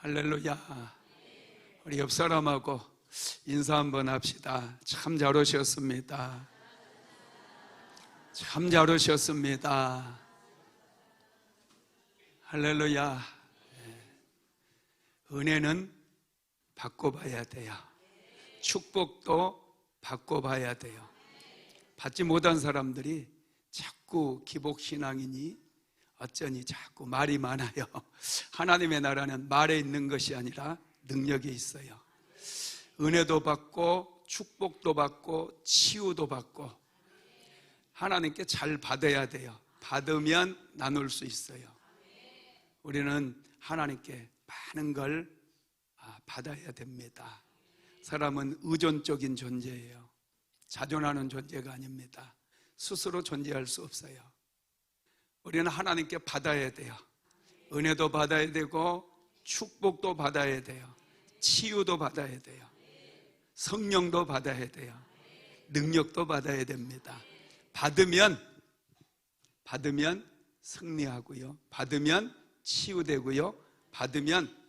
할렐루야. 우리 옆 사람하고 인사 한번 합시다. 참 잘 오셨습니다. 참 잘 오셨습니다. 할렐루야. 은혜는 바꿔봐야 돼요. 축복도 바꿔봐야 돼요. 받지 못한 사람들이 자꾸 기복신앙이니 어쩌니 자꾸 말이 많아요. 하나님의 나라는 말에 있는 것이 아니라 능력에 있어요. 은혜도 받고 축복도 받고 치유도 받고 하나님께 잘 받아야 돼요. 받으면 나눌 수 있어요. 우리는 하나님께 많은 걸 받아야 됩니다. 사람은 의존적인 존재예요. 자존하는 존재가 아닙니다. 스스로 존재할 수 없어요. 우리는 하나님께 받아야 돼요. 은혜도 받아야 되고 축복도 받아야 돼요. 치유도 받아야 돼요. 성령도 받아야 돼요. 능력도 받아야 됩니다. 받으면 승리하고요. 받으면 치유되고요. 받으면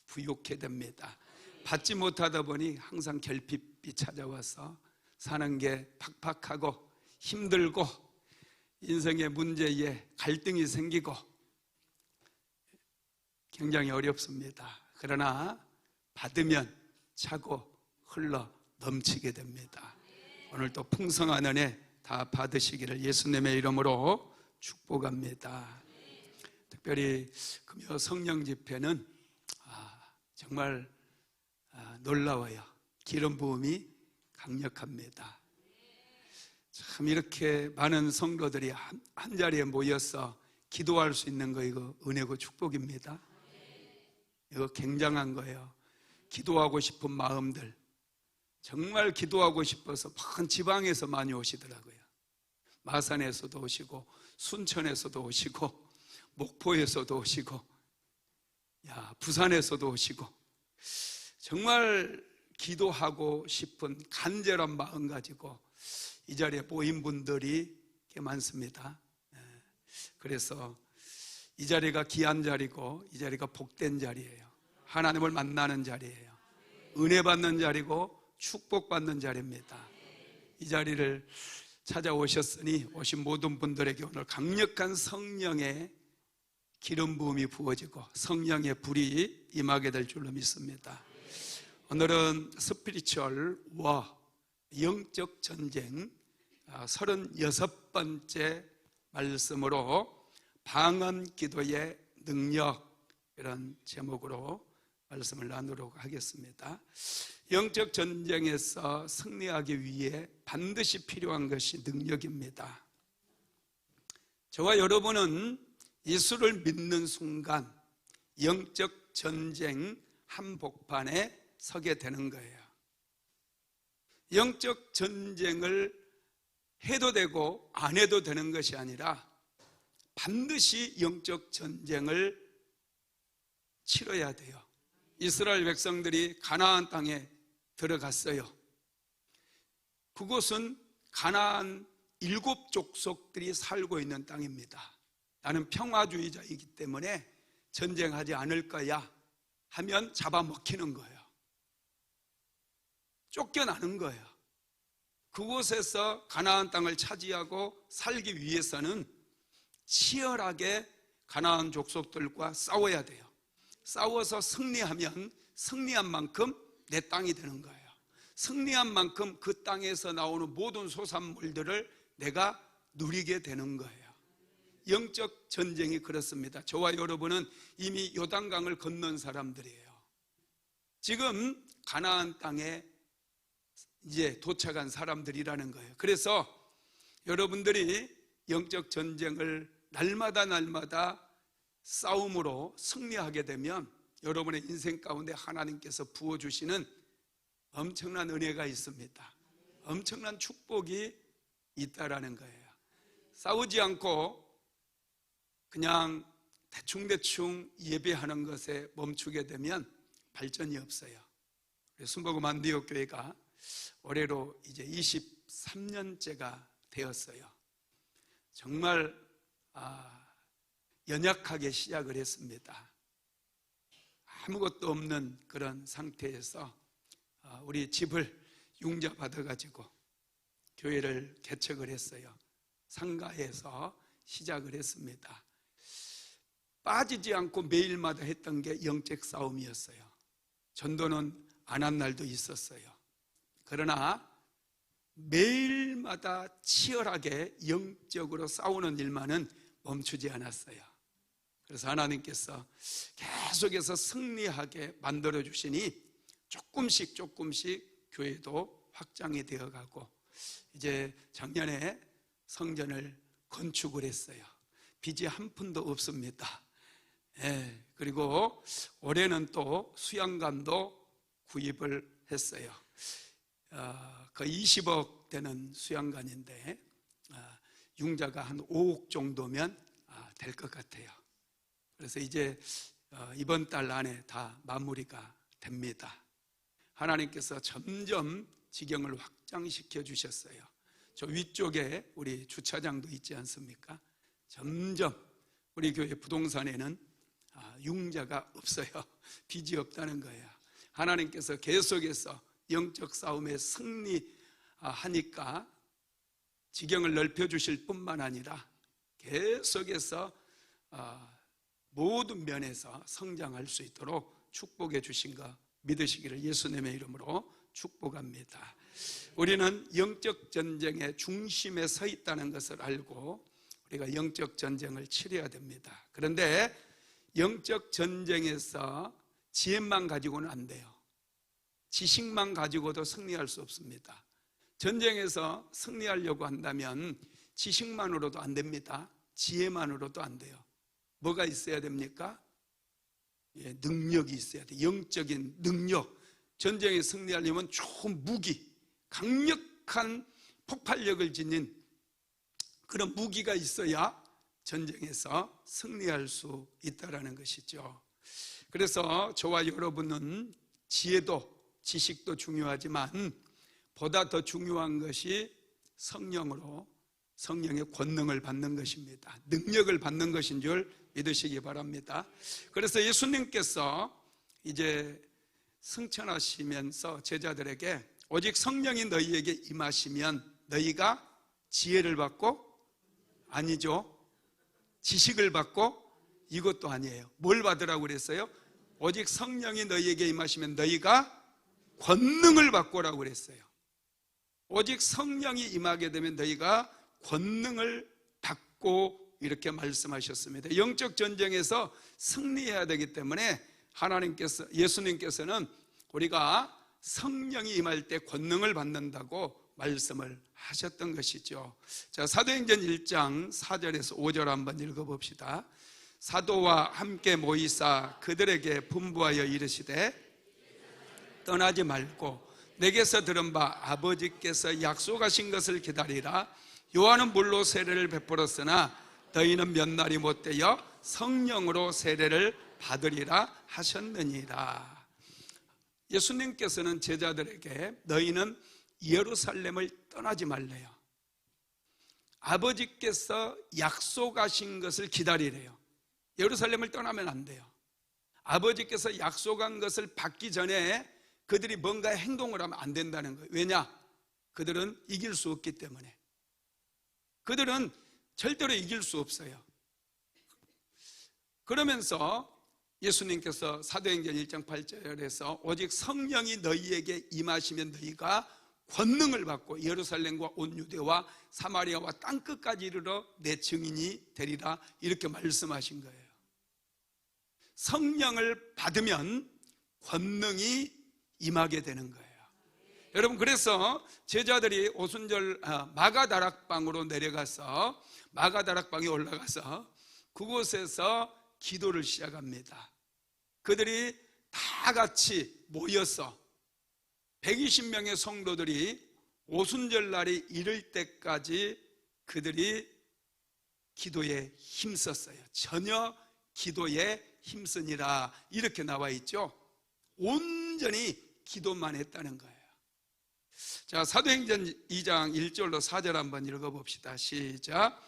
부욕해 됩니다. 받지 못하다 보니 항상 결핍이 찾아와서 사는 게 팍팍하고 힘들고 인생의 문제에 갈등이 생기고 굉장히 어렵습니다. 그러나 받으면 차고 흘러 넘치게 됩니다. 오늘 또 풍성한 은혜 다 받으시기를 예수님의 이름으로 축복합니다. 특별히 금요 성령 집회는 정말 놀라워요. 기름 부음이 강력합니다. 참 이렇게 많은 성도들이 한 자리에 모여서 기도할 수 있는 거 이거 은혜고 축복입니다. 이거 굉장한 거예요. 기도하고 싶은 마음들, 정말 기도하고 싶어서 먼 지방에서 많이 오시더라고요. 마산에서도 오시고 순천에서도 오시고 목포에서도 오시고 부산에서도 오시고 정말 기도하고 싶은 간절한 마음 가지고 이 자리에 모인 분들이 꽤 많습니다. 그래서 이 자리가 귀한 자리고 이 자리가 복된 자리예요. 하나님을 만나는 자리예요. 은혜 받는 자리고 축복받는 자리입니다. 이 자리를 찾아오셨으니 오신 모든 분들에게 오늘 강력한 성령의 기름 부음이 부어지고 성령의 불이 임하게 될 줄로 믿습니다. 오늘은 스피리추얼 워, 영적 전쟁 36번째 말씀으로 방언 기도의 능력, 이런 제목으로 말씀을 나누도록 하겠습니다. 영적 전쟁에서 승리하기 위해 반드시 필요한 것이 능력입니다. 저와 여러분은 예수를 믿는 순간 영적 전쟁 한복판에 서게 되는 거예요. 영적 전쟁을 해도 되고 안 해도 되는 것이 아니라 반드시 영적 전쟁을 치러야 돼요. 이스라엘 백성들이 가나안 땅에 들어갔어요. 그곳은 가나안 7족속들이 살고 있는 땅입니다. 나는 평화주의자이기 때문에 전쟁하지 않을 거야 하면 잡아먹히는 거예요. 쫓겨나는 거예요. 그곳에서 가나안 땅을 차지하고 살기 위해서는 치열하게 가나안 족속들과 싸워야 돼요. 싸워서 승리하면 승리한 만큼 내 땅이 되는 거예요. 승리한 만큼 그 땅에서 나오는 모든 소산물들을 내가 누리게 되는 거예요. 영적 전쟁이 그렇습니다. 저와 여러분은 이미 요단강을 건넌 사람들이에요. 지금 가나안 땅에 이제 도착한 사람들이라는 거예요. 그래서 여러분들이 영적 전쟁을 날마다 싸움으로 승리하게 되면 여러분의 인생 가운데 하나님께서 부어주시는 엄청난 은혜가 있습니다. 엄청난 축복이 있다라는 거예요. 싸우지 않고 그냥 대충 예배하는 것에 멈추게 되면 발전이 없어요. 순복음 안디옥교회가 올해로 이제 23년째가 되었어요. 정말 연약하게 시작을 했습니다. 아무것도 없는 그런 상태에서 우리 집을 융자 받아가지고 교회를 개척을 했어요. 상가에서 시작을 했습니다. 빠지지 않고 매일마다 했던 게 영적 싸움이었어요. 전도는 안 한 날도 있었어요. 그러나 매일마다 치열하게 영적으로 싸우는 일만은 멈추지 않았어요. 그래서 하나님께서 계속해서 승리하게 만들어 주시니 조금씩 교회도 확장이 되어가고, 이제 작년에 성전을 건축을 했어요. 빚이 한 푼도 없습니다. 그리고 올해는 또 수양관도 구입을 했어요. 거의 20억 되는 수양관인데 융자가 한 5억 정도면 될 것 같아요. 그래서 이제 이번 달 안에 다 마무리가 됩니다. 하나님께서 점점 지경을 확장시켜 주셨어요. 저 위쪽에 우리 주차장도 있지 않습니까? 점점 우리 교회 부동산에는 융자가 없어요. 빚이 없다는 거예요. 하나님께서 계속해서 영적 싸움에 승리하니까 지경을 넓혀주실 뿐만 아니라 계속해서 모든 면에서 성장할 수 있도록 축복해 주신 거 믿으시기를 예수님의 이름으로 축복합니다. 우리는 영적 전쟁의 중심에 서 있다는 것을 알고 우리가 영적 전쟁을 치러야 됩니다. 그런데 영적 전쟁에서 지혜만 가지고는 안 돼요. 지식만 가지고도 승리할 수 없습니다. 전쟁에서 승리하려고 한다면 지식만으로도 안 됩니다. 지혜만으로도 안 돼요. 뭐가 있어야 됩니까? 능력이 있어야 돼요. 영적인 능력. 전쟁에 승리하려면 좋은 무기, 강력한 폭발력을 지닌 그런 무기가 있어야 전쟁에서 승리할 수 있다는 것이죠. 그래서 저와 여러분은 지혜도 지식도 중요하지만 보다 더 중요한 것이 성령의 권능을 받는 것입니다. 능력을 받는 것인 줄 믿으시기 바랍니다. 그래서 예수님께서 이제 승천하시면서 제자들에게 오직 성령이 너희에게 임하시면 너희가 지혜를 받고, 아니죠, 지식을 받고, 이것도 아니에요. 뭘 받으라고 그랬어요? 오직 성령이 너희에게 임하시면 너희가 권능을 받고라고 그랬어요. 오직 성령이 임하게 되면 너희가 권능을 받고, 이렇게 말씀하셨습니다. 영적 전쟁에서 승리해야 되기 때문에 예수님께서는 우리가 성령이 임할 때 권능을 받는다고 말씀을 하셨던 것이죠. 자, 사도행전 1장 4절에서 5절 한번 읽어봅시다. 사도와 함께 모이사 그들에게 분부하여 이르시되 떠나지 말고 내게서 들은 바 아버지께서 약속하신 것을 기다리라. 요한은 물로 세례를 베풀었으나 너희는 몇 날이 못되어 성령으로 세례를 받으리라 하셨느니라. 예수님께서는 제자들에게 너희는 예루살렘을 떠나지 말래요. 아버지께서 약속하신 것을 기다리래요. 예루살렘을 떠나면 안 돼요. 아버지께서 약속한 것을 받기 전에 그들이 뭔가 행동을 하면 안 된다는 거예요. 왜냐? 그들은 이길 수 없기 때문에. 그들은 절대로 이길 수 없어요. 그러면서 예수님께서 사도행전 1장 8절에서 오직 성령이 너희에게 임하시면 너희가 권능을 받고 예루살렘과 온 유대와 사마리아와 땅끝까지 이르러 내 증인이 되리라, 이렇게 말씀하신 거예요. 성령을 받으면 권능이 임하게 되는 거예요. 여러분, 그래서 제자들이 오순절 마가다락방으로 내려가서 마가다락방에 올라가서 그곳에서 기도를 시작합니다. 그들이 다 같이 모여서 120명의 성도들이 오순절 날이 이를 때까지 그들이 기도에 힘썼어요. 전혀 기도에 힘쓰니라, 이렇게 나와 있죠. 온전히 기도만 했다는 거예요. 자, 사도행전 2장 1절로 4절 한번 읽어봅시다. 시작.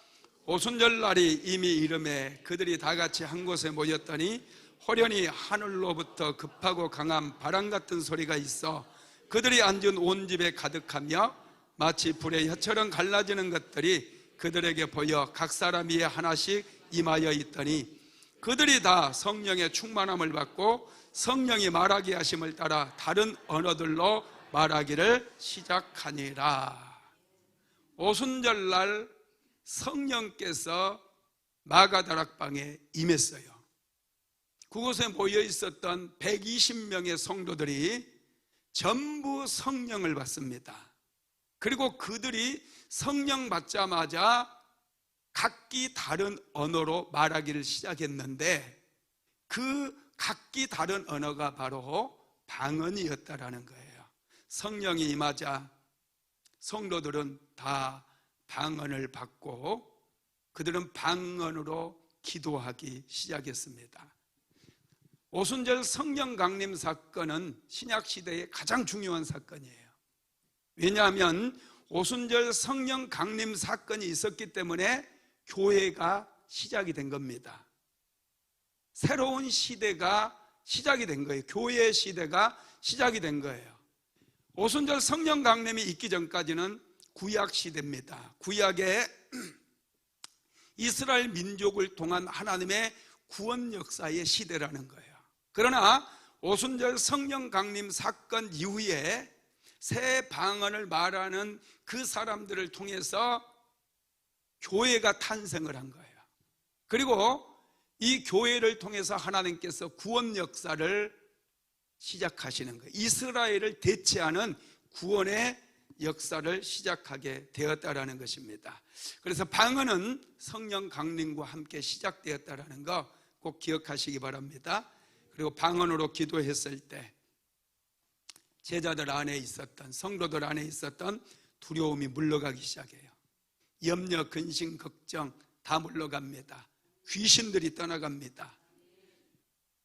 오순절 날이 이미 이름에 그들이 다 같이 한 곳에 모였더니 호련히 하늘로부터 급하고 강한 바람 같은 소리가 있어 그들이 앉은 온 집에 가득하며 마치 불의 혀처럼 갈라지는 것들이 그들에게 보여 각 사람 위에 하나씩 임하여 있더니 그들이 다 성령의 충만함을 받고 성령이 말하게 하심을 따라 다른 언어들로 말하기를 시작하니라. 오순절날 성령께서 마가다락방에 임했어요. 그곳에 모여 있었던 120명의 성도들이 전부 성령을 받습니다. 그리고 그들이 성령 받자마자 각기 다른 언어로 말하기를 시작했는데 그 각기 다른 언어가 바로 방언이었다라는 거예요. 성령이 임하자 성도들은 다 방언을 받고 그들은 방언으로 기도하기 시작했습니다. 오순절 성령 강림 사건은 신약시대의 가장 중요한 사건이에요. 왜냐하면 오순절 성령 강림 사건이 있었기 때문에 교회가 시작이 된 겁니다. 새로운 시대가 시작이 된 거예요. 교회의 시대가 시작이 된 거예요. 오순절 성령 강림이 있기 전까지는 구약 시대입니다. 구약의 이스라엘 민족을 통한 하나님의 구원 역사의 시대라는 거예요. 그러나 오순절 성령 강림 사건 이후에 새 방언을 말하는 그 사람들을 통해서 교회가 탄생을 한 거예요. 그리고 이 교회를 통해서 하나님께서 구원 역사를 시작하시는 거예요. 이스라엘을 대체하는 구원의 역사를 시작하게 되었다라는 것입니다. 그래서 방언은 성령 강림과 함께 시작되었다라는 거 꼭 기억하시기 바랍니다. 그리고 방언으로 기도했을 때 제자들 안에 있었던, 성도들 안에 있었던 두려움이 물러가기 시작해요. 염려, 근심, 걱정 다 물러갑니다. 귀신들이 떠나갑니다.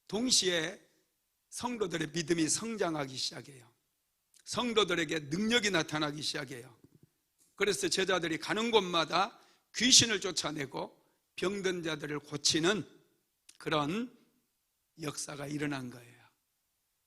동시에 성도들의 믿음이 성장하기 시작해요. 성도들에게 능력이 나타나기 시작해요. 그래서 제자들이 가는 곳마다 귀신을 쫓아내고 병든 자들을 고치는 그런 역사가 일어난 거예요.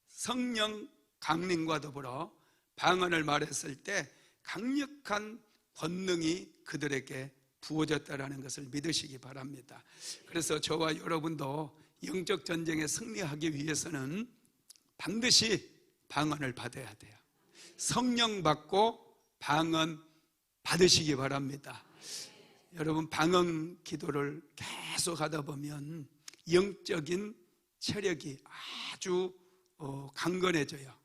성령 강림과 더불어 방언을 말했을 때 강력한 권능이 그들에게 부어졌다는 것을 믿으시기 바랍니다. 그래서 저와 여러분도 영적 전쟁에 승리하기 위해서는 반드시 방언을 받아야 돼요. 성령 받고 방언 받으시기 바랍니다. 여러분, 방언 기도를 계속 하다 보면 영적인 체력이 아주 강건해져요.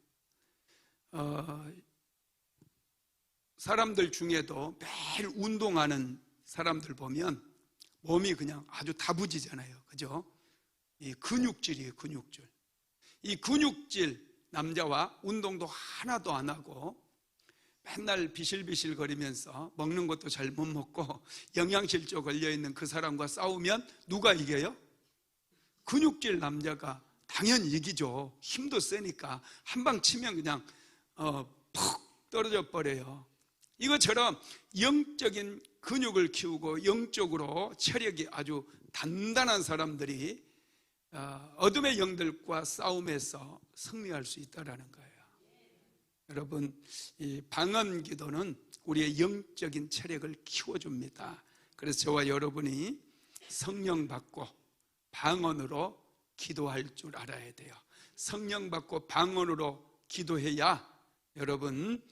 사람들 중에도 매일 운동하는 사람들 보면 몸이 그냥 아주 다부지잖아요. 그죠? 이 근육질이에요, 근육질. 이 근육질 남자와 운동도 하나도 안 하고 맨날 비실비실 거리면서 먹는 것도 잘 못 먹고 영양실조 걸려있는 그 사람과 싸우면 누가 이겨요? 근육질 남자가 당연히 이기죠. 힘도 세니까 한 방 치면 그냥 푹 떨어져 버려요. 이것처럼 영적인 근육을 키우고 영적으로 체력이 아주 단단한 사람들이 어둠의 영들과 싸움에서 승리할 수 있다는 거예요. 여러분, 이 방언 기도는 우리의 영적인 체력을 키워줍니다. 그래서 저와 여러분이 성령 받고 방언으로 기도할 줄 알아야 돼요. 성령 받고 방언으로 기도해야 여러분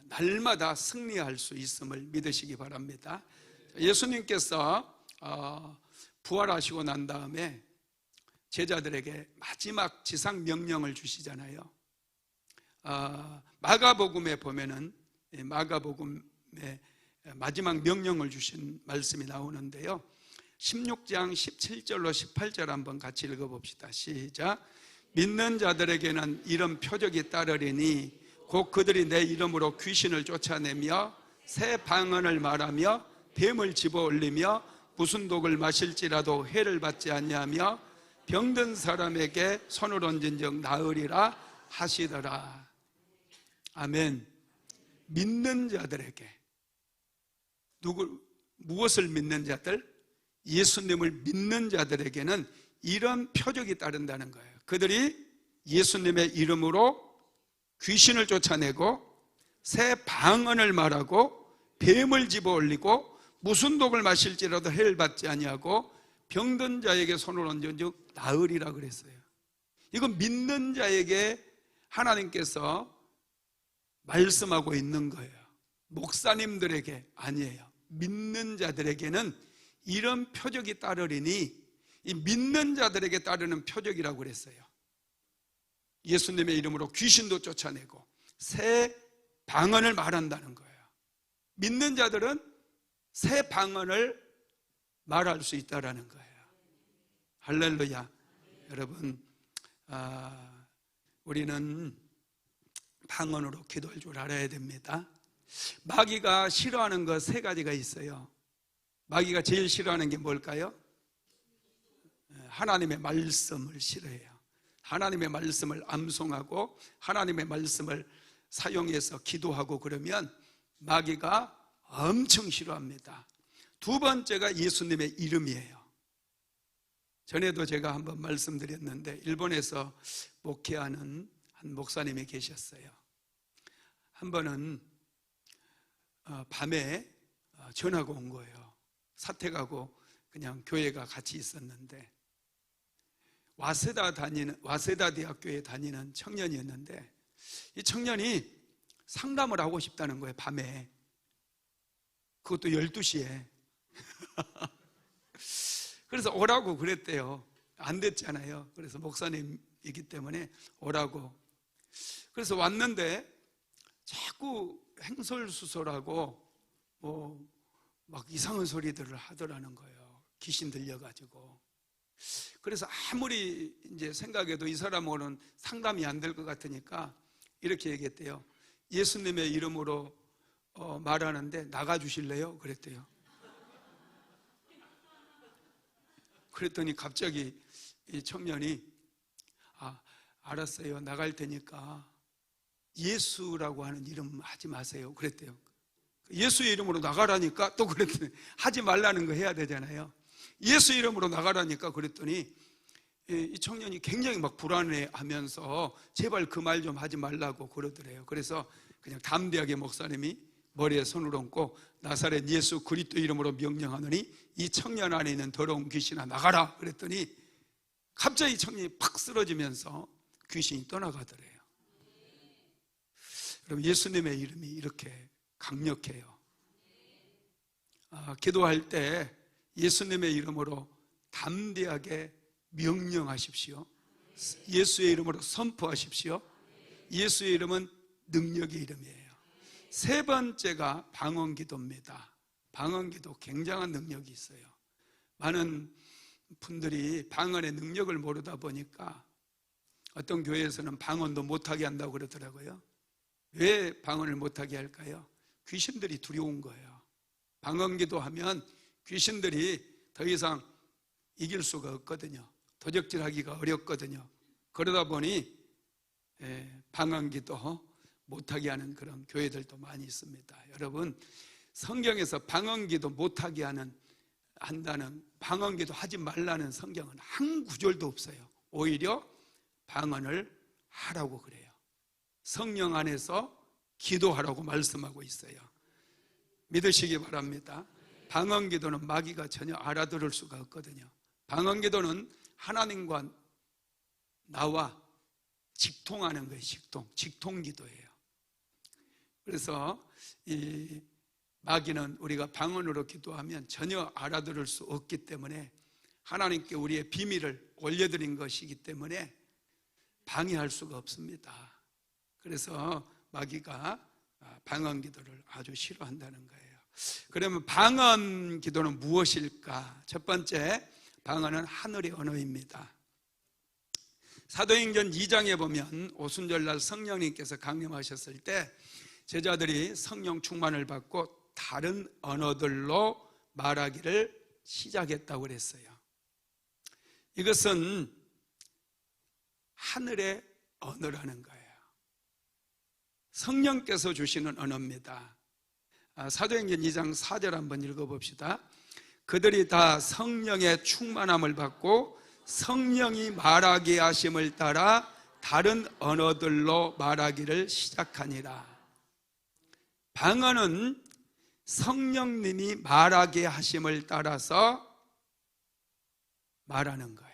날마다 승리할 수 있음을 믿으시기 바랍니다. 예수님께서 부활하시고 난 다음에 제자들에게 마지막 지상 명령을 주시잖아요. 마가복음에 보면은 마가복음에 마지막 명령을 주신 말씀이 나오는데요. 16장 17절로 18절 한번 같이 읽어봅시다. 시작. 믿는 자들에게는 이런 표적이 따르리니 곧 그들이 내 이름으로 귀신을 쫓아내며 새 방언을 말하며 뱀을 집어올리며 무슨 독을 마실지라도 해를 받지 않냐며 병든 사람에게 손을 얹은 적 나으리라 하시더라. 아멘. 믿는 자들에게, 무엇을 믿는 자들? 예수님을 믿는 자들에게는 이런 표적이 따른다는 거예요. 그들이 예수님의 이름으로 귀신을 쫓아내고 새 방언을 말하고 뱀을 집어올리고 무슨 독을 마실지라도 해를 받지 아니하고 병든 자에게 손을 얹은즉 나으리라 그랬어요. 이건 믿는 자에게 하나님께서 말씀하고 있는 거예요. 목사님들에게 아니에요. 믿는 자들에게는 이런 표적이 따르리니 이 믿는 자들에게 따르는 표적이라고 그랬어요. 예수님의 이름으로 귀신도 쫓아내고 새 방언을 말한다는 거예요. 믿는 자들은 새 방언을 말할 수 있다라는 거예요. 할렐루야. 여러분, 우리는 방언으로 기도할 줄 알아야 됩니다. 마귀가 싫어하는 것 세 가지가 있어요. 마귀가 제일 싫어하는 게 뭘까요? 하나님의 말씀을 싫어해요. 하나님의 말씀을 암송하고 하나님의 말씀을 사용해서 기도하고 그러면 마귀가 엄청 싫어합니다. 두 번째가 예수님의 이름이에요. 전에도 제가 한번 말씀드렸는데 일본에서 목회하는 한 목사님이 계셨어요. 한 번은 밤에 전화가 온 거예요. 사택하고 그냥 교회가 같이 있었는데 와세다 대학교에 다니는 청년이었는데 이 청년이 상담을 하고 싶다는 거예요. 밤에. 그것도 12시에. 그래서 오라고 그랬대요. 안 됐잖아요. 그래서 목사님이기 때문에 오라고. 그래서 왔는데 자꾸 행설수설하고 막 이상한 소리들을 하더라는 거예요. 귀신 들려가지고. 그래서 아무리 이제 생각해도 이 사람으로는 상담이 안 될 것 같으니까 이렇게 얘기했대요. 예수님의 이름으로 말하는데 나가주실래요? 그랬대요. 그랬더니 갑자기 이 청년이 알았어요. 나갈 테니까 예수라고 하는 이름 하지 마세요. 그랬대요. 예수의 이름으로 나가라니까 또 그랬더니 하지 말라는 거 해야 되잖아요. 예수 이름으로 나가라니까 그랬더니 이 청년이 굉장히 막 불안해하면서 제발 그 말 좀 하지 말라고 그러더래요. 그래서 그냥 담대하게 목사님이 머리에 손을 얹고 나사렛 예수 그리스도 이름으로 명령하노니 이 청년 안에 있는 더러운 귀신아 나가라 그랬더니 갑자기 청년이 팍 쓰러지면서 귀신이 떠나가더래요. 여러분, 예수님의 이름이 이렇게 강력해요. 기도할 때 예수님의 이름으로 담대하게 명령하십시오. 예수의 이름으로 선포하십시오. 예수의 이름은 능력의 이름이에요. 세 번째가 방언기도입니다. 방언기도 굉장한 능력이 있어요. 많은 분들이 방언의 능력을 모르다 보니까 어떤 교회에서는 방언도 못하게 한다고 그러더라고요. 왜 방언을 못하게 할까요? 귀신들이 두려운 거예요. 방언기도 하면 귀신들이 더 이상 이길 수가 없거든요. 도적질하기가 어렵거든요. 그러다 보니 방언기도 못하게 하는 그런 교회들도 많이 있습니다. 여러분, 성경에서 방언기도 못하게 한다는, 방언기도 하지 말라는 성경은 한 구절도 없어요. 오히려 방언을 하라고 그래요. 성령 안에서 기도하라고 말씀하고 있어요. 믿으시기 바랍니다. 방언기도는 마귀가 전혀 알아들을 수가 없거든요. 방언기도는 하나님과 나와 직통하는 거예요. 직통기도예요. 그래서 이 마귀는 우리가 방언으로 기도하면 전혀 알아들을 수 없기 때문에 하나님께 우리의 비밀을 올려드린 것이기 때문에 방해할 수가 없습니다. 그래서 마귀가 방언기도를 아주 싫어한다는 거예요. 그러면 방언기도는 무엇일까? 첫 번째, 방언은 하늘의 언어입니다. 사도행전 2장에 보면 오순절날 성령님께서 강림하셨을 때 제자들이 성령 충만을 받고 다른 언어들로 말하기를 시작했다고 그랬어요. 이것은 하늘의 언어라는 거예요. 성령께서 주시는 언어입니다. 사도행전 2장 4절 한번 읽어봅시다. 그들이 다 성령의 충만함을 받고 성령이 말하게 하심을 따라 다른 언어들로 말하기를 시작하니라. 방언은 성령님이 말하게 하심을 따라서 말하는 거예요.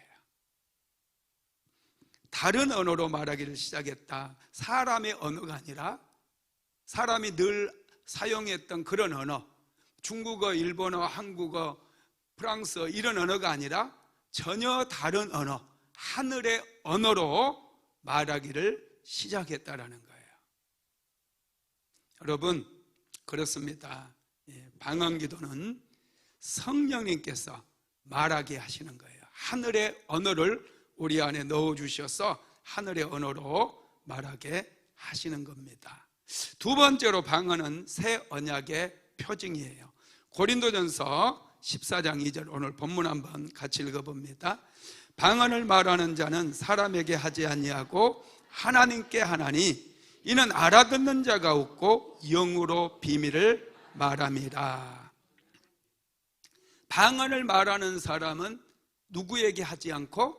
다른 언어로 말하기를 시작했다. 사람의 언어가 아니라 사람이 늘 사용했던 그런 언어, 중국어, 일본어, 한국어, 프랑스어 이런 언어가 아니라 전혀 다른 언어, 하늘의 언어로 말하기를 시작했다라는 거예요. 여러분, 그렇습니다. 방언 기도는 성령님께서 말하게 하시는 거예요. 하늘의 언어를 우리 안에 넣어주셔서 하늘의 언어로 말하게 하시는 겁니다. 두 번째로 방언은 새 언약의 표징이에요. 고린도전서 14장 2절 오늘 본문 한번 같이 읽어봅니다. 방언을 말하는 자는 사람에게 하지 아니하고 하나님께 하나니 이는 알아듣는 자가 없고 영으로 비밀을 말함이라. 방언을 말하는 사람은 누구에게 하지 않고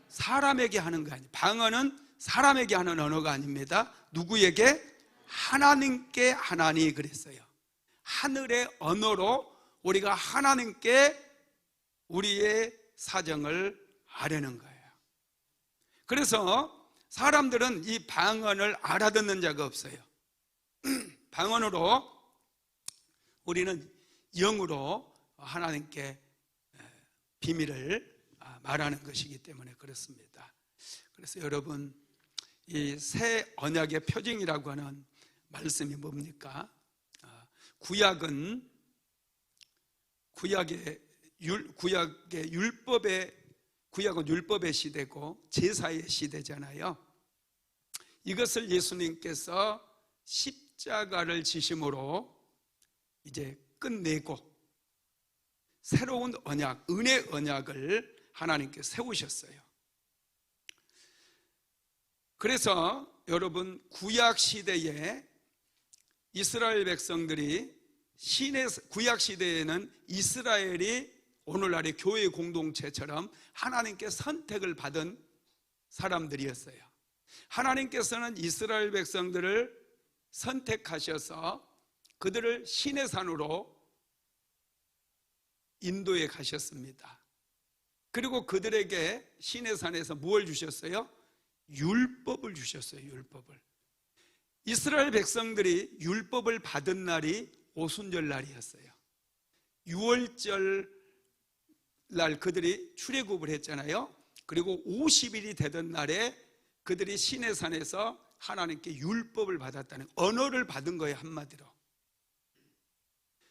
사람에게 하는 거 아니에요. 방언은 사람에게 하는 언어가 아닙니다. 누구에게? 하나님께 하나니 그랬어요. 하늘의 언어로 우리가 하나님께 우리의 사정을 아뢰는 거예요. 그래서 사람들은 이 방언을 알아듣는 자가 없어요. 방언으로 우리는 영으로 하나님께 비밀을 말하는 것이기 때문에 그렇습니다. 그래서 여러분, 이 새 언약의 표징이라고 하는 말씀이 뭡니까? 구약은 율법의 시대고 제사의 시대잖아요. 이것을 예수님께서 십자가를 지심으로 이제 끝내고 새로운 언약, 은혜 언약을 하나님께 세우셨어요. 그래서 여러분, 구약 시대에 이스라엘 백성들이 구약 시대에는 이스라엘이 오늘날의 교회 공동체처럼 하나님께 선택을 받은 사람들이었어요. 하나님께서는 이스라엘 백성들을 선택하셔서 그들을 시내산으로 인도에 가셨습니다. 그리고 그들에게 시내산에서 무엇을 주셨어요? 율법을 주셨어요. 율법을. 이스라엘 백성들이 율법을 받은 날이 오순절 날이었어요. 6월절 날 그들이 출애굽을 했잖아요. 그리고 50일이 되던 날에 그들이 시내산에서 하나님께 율법을 받았다는, 언어를 받은 거예요, 한마디로.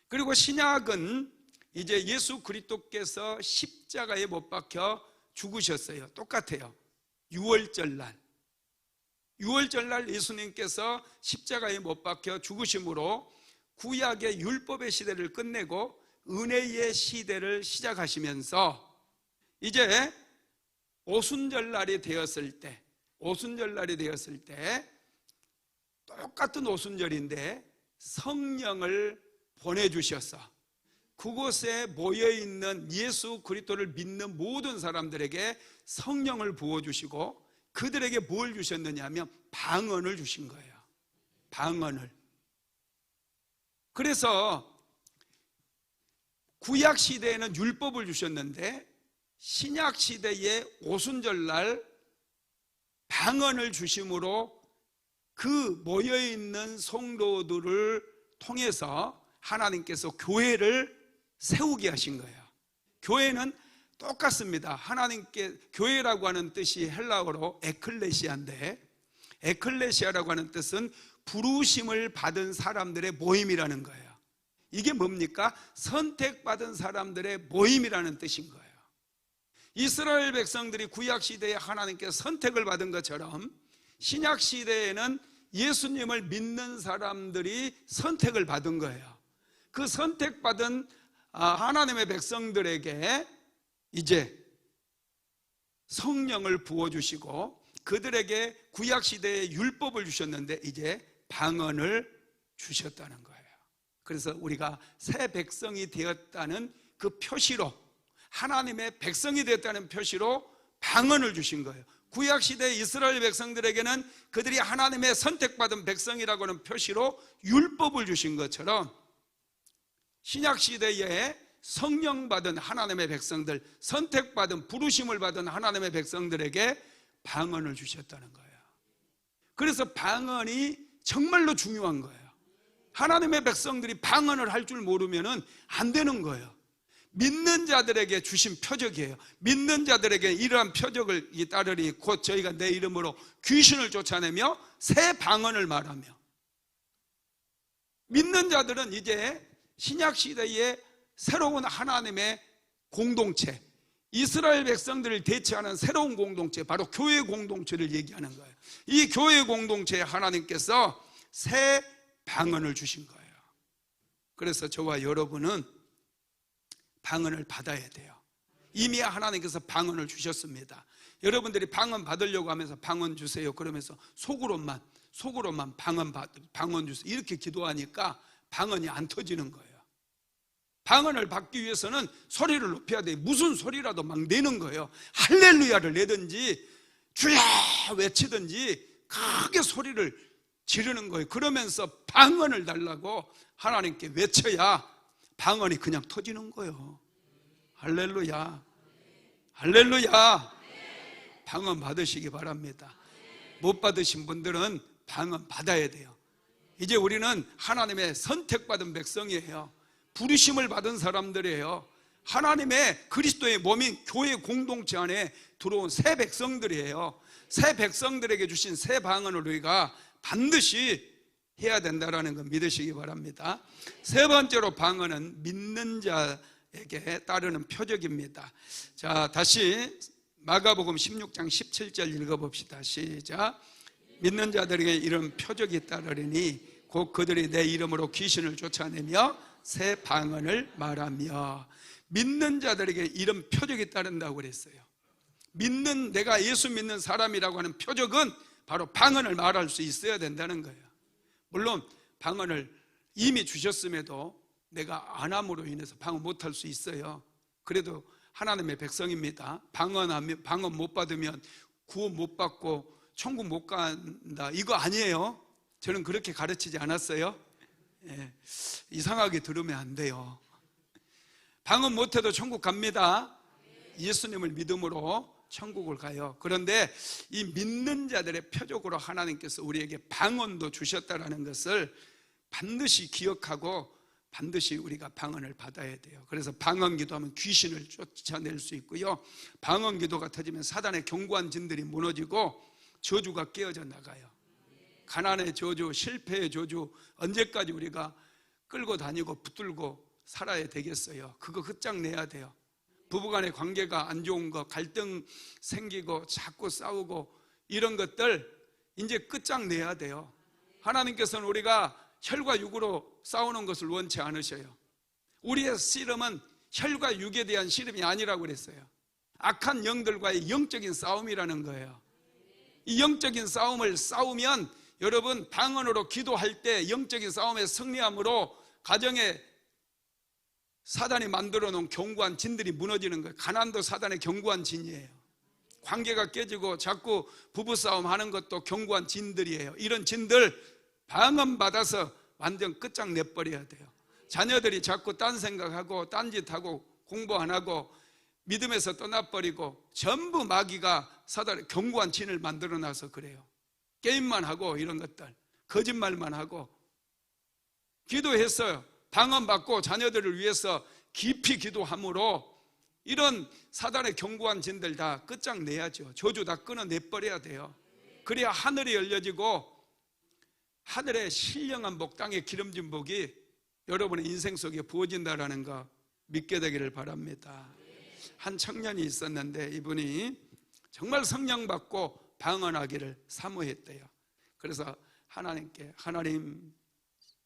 그리고 신약은 이제 예수 그리스도께서 십자가에 못 박혀 죽으셨어요. 똑같아요. 6월절 날 예수님께서 십자가에 못 박혀 죽으심으로 구약의 율법의 시대를 끝내고 은혜의 시대를 시작하시면서 이제 오순절날이 되었을 때 똑같은 오순절인데 성령을 보내주셔서 그곳에 모여있는 예수 그리스도를 믿는 모든 사람들에게 성령을 부어주시고 그들에게 뭘 주셨느냐 하면 방언을 주신 거예요. 방언을. 그래서 구약 시대에는 율법을 주셨는데 신약 시대의 오순절날 방언을 주심으로 그 모여있는 성도들을 통해서 하나님께서 교회를 세우게 하신 거예요. 교회는 똑같습니다. 하나님께, 교회라고 하는 뜻이 헬라어로 에클레시아인데, 에클레시아라고 하는 뜻은 부르심을 받은 사람들의 모임이라는 거예요. 이게 뭡니까? 선택받은 사람들의 모임이라는 뜻인 거예요. 이스라엘 백성들이 구약 시대에 하나님께 선택을 받은 것처럼 신약 시대에는 예수님을 믿는 사람들이 선택을 받은 거예요. 그 선택받은 하나님의 백성들에게 이제 성령을 부어주시고 그들에게 구약시대에 율법을 주셨는데 이제 방언을 주셨다는 거예요. 그래서 우리가 새 백성이 되었다는 그 표시로 하나님의 백성이 됐다는 표시로 방언을 주신 거예요. 구약시대 이스라엘 백성들에게는 그들이 하나님의 선택받은 백성이라고는 표시로 율법을 주신 것처럼 신약시대에 성령 받은 하나님의 백성들, 선택받은 부르심을 받은 하나님의 백성들에게 방언을 주셨다는 거예요. 그래서 방언이 정말로 중요한 거예요. 하나님의 백성들이 방언을 할 줄 모르면 안 되는 거예요. 믿는 자들에게 주신 표적이에요. 믿는 자들에게 이러한 표적을 따르니 곧 저희가 내 이름으로 귀신을 쫓아내며 새 방언을 말하며. 믿는 자들은 이제 신약시대에 새로운 하나님의 공동체, 이스라엘 백성들을 대체하는 새로운 공동체, 바로 교회 공동체를 얘기하는 거예요. 이 교회 공동체에 하나님께서 새 방언을 주신 거예요. 그래서 저와 여러분은 방언을 받아야 돼요. 이미 하나님께서 방언을 주셨습니다. 여러분들이 방언 받으려고 하면서 방언 주세요 그러면서 속으로만 방언 주세요 이렇게 기도하니까 방언이 안 터지는 거예요. 방언을 받기 위해서는 소리를 높여야 돼요. 무슨 소리라도 막 내는 거예요. 할렐루야를 내든지 주야 외치든지 크게 소리를 지르는 거예요. 그러면서 방언을 달라고 하나님께 외쳐야 방언이 그냥 터지는 거예요. 할렐루야, 할렐루야. 방언 받으시기 바랍니다. 못 받으신 분들은 방언 받아야 돼요. 이제 우리는 하나님의 선택받은 백성이에요. 부르심을 받은 사람들이에요. 하나님의 그리스도의 몸인 교회 공동체 안에 들어온 새 백성들이에요. 새 백성들에게 주신 새 방언을 우리가 반드시 해야 된다는 거 믿으시기 바랍니다. 세 번째로 방언은 믿는 자에게 따르는 표적입니다. 자, 다시 마가복음 16장 17절 읽어봅시다. 시작. 믿는 자들에게 이런 표적이 따르리니 곧 그들이 내 이름으로 귀신을 쫓아내며 새 방언을 말하며. 믿는 자들에게 이런 표적이 따른다고 그랬어요. 내가 예수 믿는 사람이라고 하는 표적은 바로 방언을 말할 수 있어야 된다는 거예요. 물론 방언을 이미 주셨음에도 내가 안 함으로 인해서 방언 못할 수 있어요. 그래도 하나님의 백성입니다. 방언 못 받으면 구원 못 받고 천국 못 간다, 이거 아니에요. 저는 그렇게 가르치지 않았어요. 이상하게 들으면 안 돼요. 방언 못해도 천국 갑니다. 예수님을 믿음으로 천국을 가요. 그런데 이 믿는 자들의 표적으로 하나님께서 우리에게 방언도 주셨다는 것을 반드시 기억하고 반드시 우리가 방언을 받아야 돼요. 그래서 방언 기도하면 귀신을 쫓아낼 수 있고요, 방언 기도가 터지면 사단의 견고한 진들이 무너지고 저주가 깨어져 나가요. 가난의 저주, 실패의 저주, 언제까지 우리가 끌고 다니고 붙들고 살아야 되겠어요? 그거 끝장내야 돼요. 부부간의 관계가 안 좋은 거, 갈등 생기고 자꾸 싸우고 이런 것들 이제 끝장내야 돼요. 하나님께서는 우리가 혈과 육으로 싸우는 것을 원치 않으셔요. 우리의 씨름은 혈과 육에 대한 씨름이 아니라고 그랬어요. 악한 영들과의 영적인 싸움이라는 거예요. 이 영적인 싸움을 싸우면 여러분 방언으로 기도할 때 영적인 싸움에 승리함으로 가정에 사단이 만들어 놓은 견고한 진들이 무너지는 거예요. 가난도 사단의 견고한 진이에요. 관계가 깨지고 자꾸 부부싸움 하는 것도 견고한 진들이에요. 이런 진들 방언 받아서 완전 끝장내버려야 돼요. 자녀들이 자꾸 딴 생각하고 딴짓하고 공부 안 하고 믿음에서 떠나버리고 전부 마귀가 사단의 견고한 진을 만들어놔서 그래요. 게임만 하고 이런 것들 거짓말만 하고. 기도했어요. 방언 받고 자녀들을 위해서 깊이 기도함으로 이런 사단의 견고한 진들 다 끝장내야죠. 저주 다 끊어내버려야 돼요. 그래야 하늘이 열려지고 하늘의 신령한 복, 땅의 기름진 복이 여러분의 인생 속에 부어진다는 거 믿게 되기를 바랍니다. 한 청년이 있었는데 이분이 정말 성령 받고 방언하기를 사모했대요. 그래서 하나님께 하나님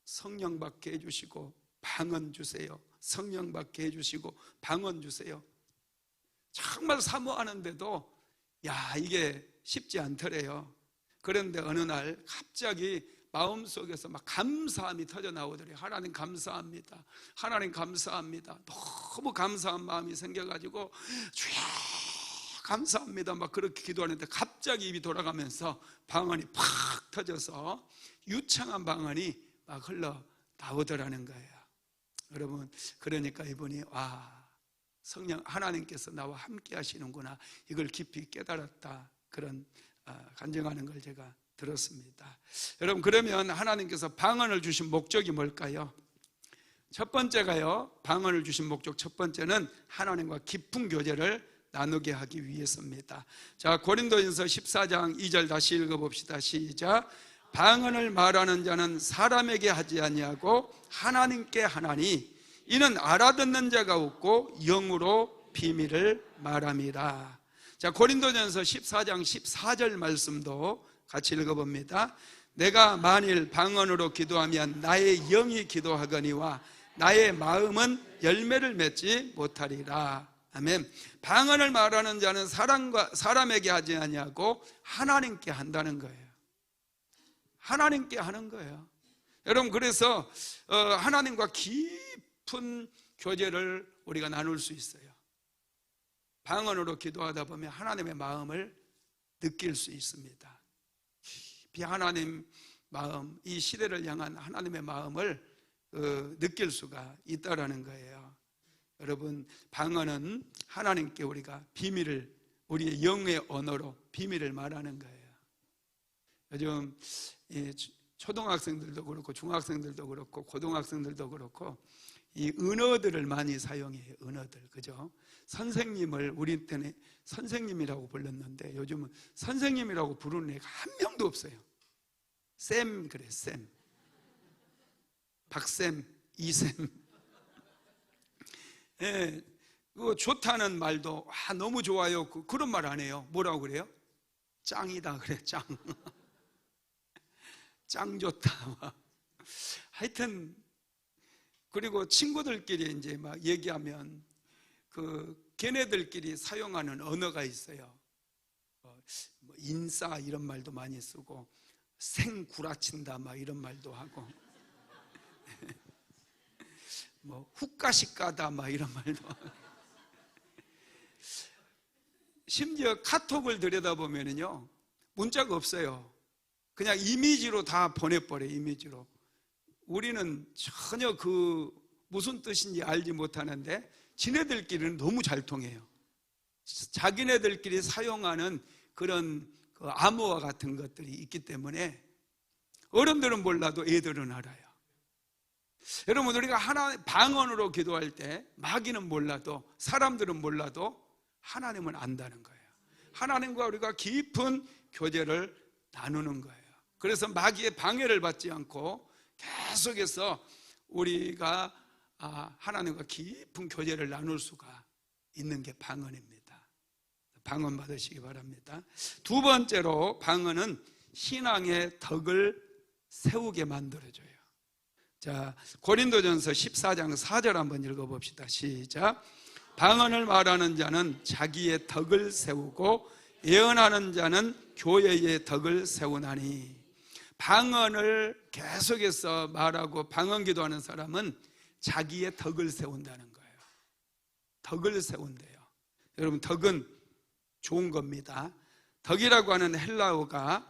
성령 받게 해주시고 방언 주세요. 성령 받게 해주시고 방언 주세요. 정말 사모하는데도 이게 쉽지 않더래요. 그런데 어느 날 갑자기 마음속에서 막 감사함이 터져 나오더래요. 하나님 감사합니다. 하나님 감사합니다. 너무 감사한 마음이 생겨가지고 주여 감사합니다 막 그렇게 기도하는데 갑자기 입이 돌아가면서 방언이 팍 터져서 유창한 방언이 막 흘러 나오더라는 거예요. 여러분, 그러니까 이분이 성령 하나님께서 나와 함께 하시는구나, 이걸 깊이 깨달았다, 그런 간증하는 걸 제가 들었습니다. 여러분, 그러면 하나님께서 방언을 주신 목적이 뭘까요? 첫 번째가요, 방언을 주신 목적 첫 번째는 하나님과 깊은 교제를 나누게 하기 위해서입니다. 자, 고린도전서 14장 2절 다시 읽어봅시다. 시작. 방언을 말하는 자는 사람에게 하지 아니하고 하나님께 하나니 이는 알아듣는 자가 없고 영으로 비밀을 말함이라. 자, 고린도전서 14장 14절 말씀도 같이 읽어봅니다. 내가 만일 방언으로 기도하면 나의 영이 기도하거니와 나의 마음은 열매를 맺지 못하리라. 아멘. 방언을 말하는 자는 사람에게 하지 아니하고 하나님께 한다는 거예요. 하나님께 하는 거예요. 여러분, 그래서 하나님과 깊은 교제를 우리가 나눌 수 있어요. 방언으로 기도하다 보면 하나님의 마음을 느낄 수 있습니다. 깊이 하나님 마음, 이 시대를 향한 하나님의 마음을 느낄 수가 있다라는 거예요. 여러분, 방언은 하나님께 우리가 비밀을, 우리의 영의 언어로 비밀을 말하는 거예요. 요즘 초등학생들도 그렇고 중학생들도 그렇고 고등학생들도 그렇고 이 은어들을 많이 사용해요. 은어들, 그죠? 선생님을 우리 때는 선생님이라고 불렀는데 요즘은 선생님이라고 부르는 애가 한 명도 없어요. 쌤, 그래, 쌤, 박쌤, 이쌤. 예, 그거 좋다는 말도 너무 좋아요, 그런 말 안 해요. 뭐라고 그래요? 짱이다 그래, 짱. 짱 좋다. 하여튼, 그리고 친구들끼리 이제 막 얘기하면 걔네들끼리 사용하는 언어가 있어요. 뭐 인싸 이런 말도 많이 쓰고 생구라친다 막 이런 말도 하고 뭐 훅가식 가다 막 이런 말도 하고. 심지어 카톡을 들여다보면요 문자가 없어요. 그냥 이미지로 다 보내버려요. 이미지로. 우리는 전혀 무슨 뜻인지 알지 못하는데 지네들끼리는 너무 잘 통해요. 자기네들끼리 사용하는 그런 암호와 같은 것들이 있기 때문에 어른들은 몰라도 애들은 알아요. 여러분, 우리가 방언으로 기도할 때 마귀는 몰라도, 사람들은 몰라도 하나님은 안다는 거예요. 하나님과 우리가 깊은 교제를 나누는 거예요. 그래서 마귀의 방해를 받지 않고 계속해서 우리가 하나님과 깊은 교제를 나눌 수가 있는 게 방언입니다. 방언 받으시기 바랍니다. 두 번째로 방언은 신앙의 덕을 세우게 만들어줘요. 자, 고린도전서 14장 4절 한번 읽어봅시다. 시작. 방언을 말하는 자는 자기의 덕을 세우고 예언하는 자는 교회의 덕을 세우나니. 방언을 계속해서 말하고 방언 기도하는 사람은 자기의 덕을 세운다는 거예요. 덕을 세운대요. 여러분, 덕은 좋은 겁니다. 덕이라고 하는 헬라어가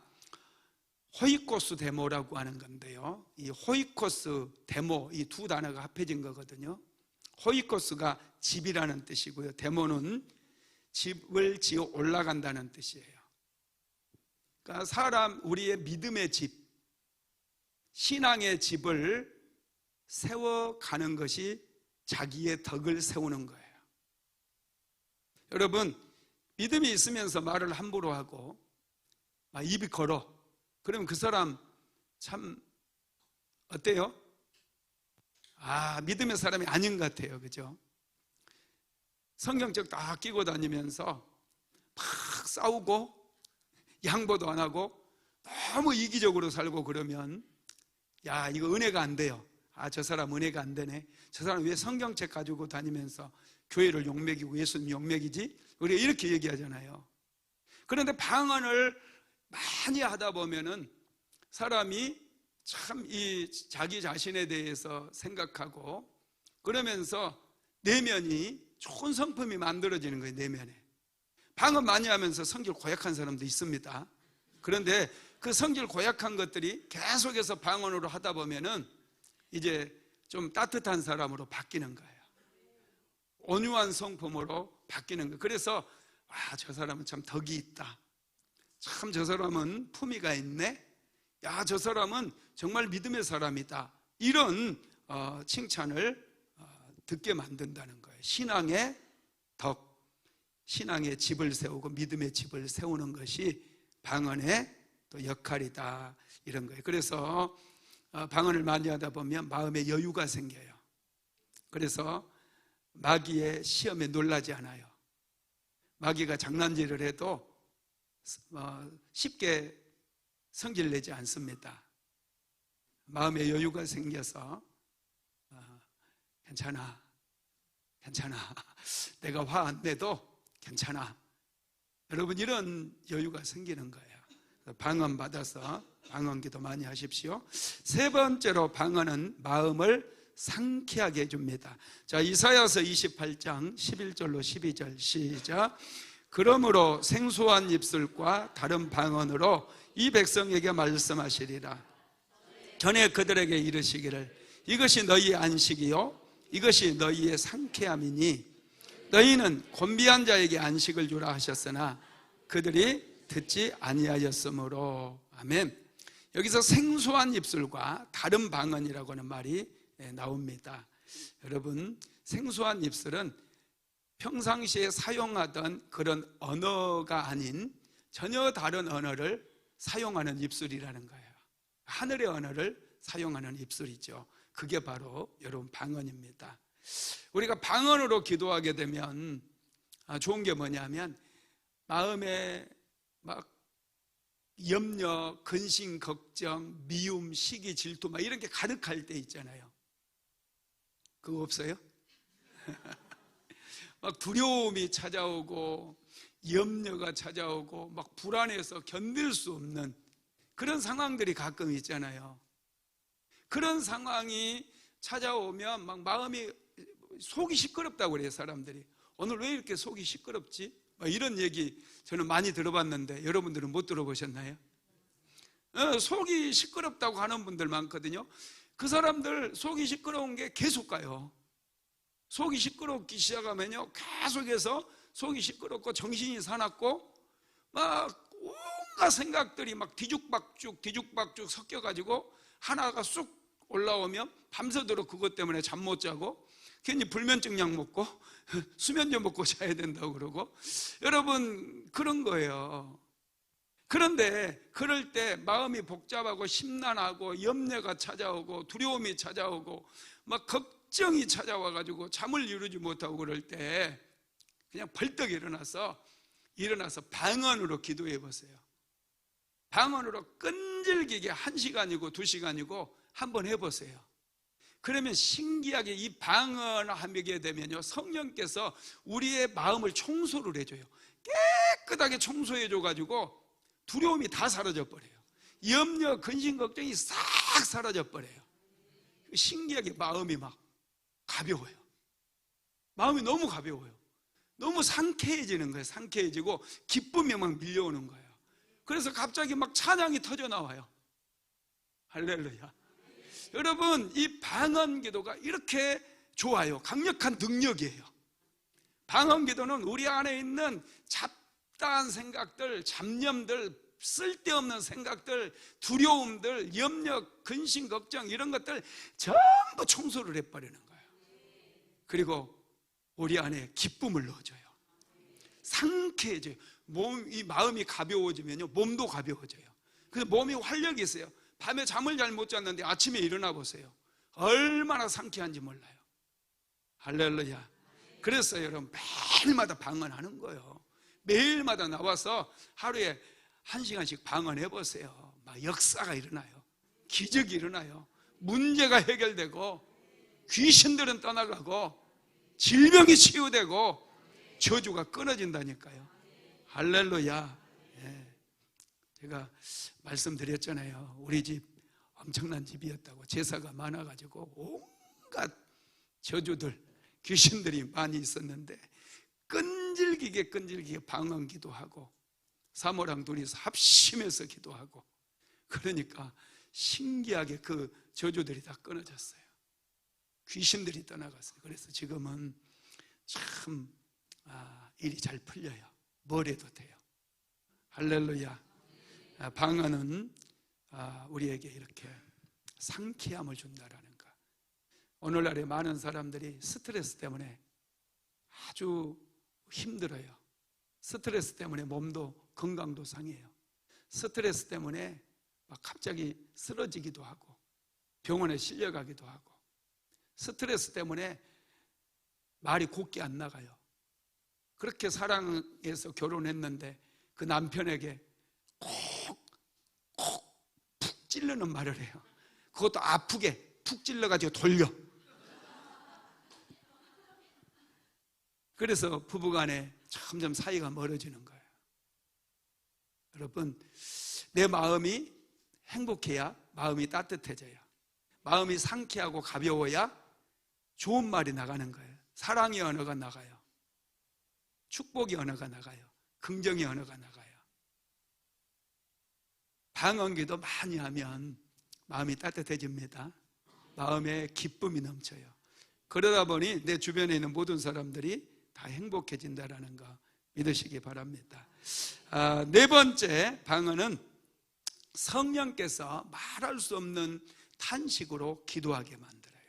호이코스 데모라고 하는 건데요, 이 호이코스 데모, 이 두 단어가 합해진 거거든요. 호이코스가 집이라는 뜻이고요, 데모는 집을 지어 올라간다는 뜻이에요. 그러니까 우리의 믿음의 집, 신앙의 집을 세워가는 것이 자기의 덕을 세우는 거예요. 여러분, 믿음이 있으면서 말을 함부로 하고 막 입이 걸어, 그러면 그 사람 참 어때요? 믿음의 사람이 아닌 것 같아요. 그죠? 성경책 다 끼고 다니면서 막 싸우고 양보도 안 하고 너무 이기적으로 살고 그러면 이거 은혜가 안 돼요. 저 사람 은혜가 안 되네. 저 사람 왜 성경책 가지고 다니면서 교회를 욕먹이고 예수님 욕먹이지? 우리가 이렇게 얘기하잖아요. 그런데 방언을 많이 하다 보면은 사람이 참 이 자기 자신에 대해서 생각하고 그러면서 내면이 좋은 성품이 만들어지는 거예요. 내면에 방언 많이 하면서 성질 고약한 사람도 있습니다. 그런데 그 성질 고약한 것들이 계속해서 방언으로 하다 보면은 이제 좀 따뜻한 사람으로 바뀌는 거예요. 온유한 성품으로 바뀌는 거예요. 그래서 저 사람은 참 덕이 있다. 참 저 사람은 품위가 있네. 야, 저 사람은 정말 믿음의 사람이다. 이런 칭찬을 듣게 만든다는 거예요. 신앙의 덕, 신앙의 집을 세우고 믿음의 집을 세우는 것이 방언의 또 역할이다. 이런 거예요. 그래서 방언을 많이 하다 보면 마음에 여유가 생겨요. 그래서 마귀의 시험에 놀라지 않아요. 마귀가 장난질을 해도 쉽게 성질내지 않습니다. 마음에 여유가 생겨서 괜찮아, 내가 화 안 내도 괜찮아. 여러분, 이런 여유가 생기는 거예요. 방언 받아서 방언기도 많이 하십시오. 세 번째로 방언은 마음을 상쾌하게 해줍니다. 자, 이사야서 28장 11절로 12절 시작. 그러므로 생소한 입술과 다른 방언으로 이 백성에게 말씀하시리라. 전에 그들에게 이르시기를 이것이 너희의 안식이요 이것이 너희의 상쾌함이니 너희는 곤비한 자에게 안식을 주라 하셨으나 그들이 듣지 아니하였으므로. 아멘. 여기서 생소한 입술과 다른 방언이라고 하는 말이 나옵니다. 여러분, 생소한 입술은 평상시에 사용하던 그런 언어가 아닌 전혀 다른 언어를 사용하는 입술이라는 거예요. 하늘의 언어를 사용하는 입술이죠. 그게 바로 여러분 방언입니다. 우리가 방언으로 기도하게 되면 좋은 게 뭐냐면 마음에 막 염려, 근심, 걱정, 미움, 시기, 질투 막 이런 게 가득할 때 있잖아요. 그거 없어요? 막 두려움이 찾아오고 염려가 찾아오고 막 불안해서 견딜 수 없는 그런 상황들이 가끔 있잖아요. 그런 상황이 찾아오면 막 마음이 속이 시끄럽다고 그래요. 사람들이 오늘 왜 이렇게 속이 시끄럽지? 이런 얘기 저는 많이 들어봤는데 여러분들은 못 들어보셨나요? 속이 시끄럽다고 하는 분들 많거든요. 그 사람들 속이 시끄러운 게 계속 가요. 속이 시끄럽기 시작하면요 계속해서 속이 시끄럽고 정신이 사납고 막 온갖 생각들이 막 뒤죽박죽 섞여가지고 하나가 쑥 올라오면 밤새도록 그것 때문에 잠 못 자고 괜히 불면증 약 먹고 수면제 먹고 자야 된다고 그러고 여러분 그런 거예요. 그런데 그럴 때 마음이 복잡하고 심란하고 염려가 찾아오고 두려움이 찾아오고 막 걱정이 찾아와가지고 잠을 이루지 못하고 그럴 때 그냥 벌떡 일어나서 방언으로 기도해 보세요. 방언으로 끈질기게 1시간이고 2시간이고 한번 해보세요. 그러면 신기하게 이 방언하게 되면요 성령께서 우리의 마음을 청소를 해줘요. 깨끗하게 청소해줘가지고 두려움이 다 사라져 버려요. 염려, 근심, 걱정이 싹 사라져 버려요. 신기하게 마음이 막 가벼워요. 마음이 너무 가벼워요. 너무 상쾌해지는 거예요. 상쾌해지고 기쁨이 막 밀려오는 거예요. 그래서 갑자기 막 찬양이 터져 나와요. 할렐루야. 여러분, 이 방언 기도가 이렇게 좋아요. 강력한 능력이에요. 방언 기도는 우리 안에 있는 잡다한 생각들, 잡념들, 쓸데없는 생각들, 두려움들, 염려, 근심, 걱정 이런 것들 전부 청소를 해버리는 거예요. 그리고 우리 안에 기쁨을 넣어줘요. 상쾌해져요. 이 마음이 가벼워지면요 몸도 가벼워져요. 그래서 몸이 활력이 있어요. 밤에 잠을 잘 못 잤는데 아침에 일어나 보세요. 얼마나 상쾌한지 몰라요. 할렐루야. 그래서 여러분 매일마다 방언하는 거예요. 매일마다 나와서 하루에 1시간씩 방언해 보세요. 막 역사가 일어나요. 기적이 일어나요. 문제가 해결되고 귀신들은 떠나가고 질병이 치유되고 저주가 끊어진다니까요. 할렐루야. 제가 말씀드렸잖아요. 우리 집 엄청난 집이었다고. 제사가 많아가지고 온갖 저주들, 귀신들이 많이 있었는데 끈질기게 방언 기도하고 사모랑 둘이서 합심해서 기도하고, 그러니까 신기하게 그 저주들이 다 끊어졌어요. 귀신들이 떠나갔어요. 그래서 지금은 참 일이 잘 풀려요. 뭘 해도 돼요. 할렐루야. 방언은 우리에게 이렇게 상쾌함을 준다라는 거. 오늘날에 많은 사람들이 스트레스 때문에 아주 힘들어요. 스트레스 때문에 몸도 건강도 상해요. 스트레스 때문에 막 갑자기 쓰러지기도 하고 병원에 실려가기도 하고, 스트레스 때문에 말이 곱게 안 나가요. 그렇게 사랑해서 결혼했는데 그 남편에게 콕 푹 찌르는 말을 해요. 그것도 아프게 푹 찔러가지고 돌려. 그래서 부부간에 점점 사이가 멀어지는 거예요. 여러분, 내 마음이 행복해야 마음이 따뜻해져요. 마음이 상쾌하고 가벼워야 좋은 말이 나가는 거예요. 사랑의 언어가 나가요. 축복의 언어가 나가요. 긍정의 언어가 나가요. 방언기도 많이 하면 마음이 따뜻해집니다. 마음에 기쁨이 넘쳐요. 그러다 보니 내 주변에 있는 모든 사람들이 다 행복해진다는 거 믿으시기 바랍니다. 네 번째 방언은 성령께서 말할 수 없는 탄식으로 기도하게 만들어요.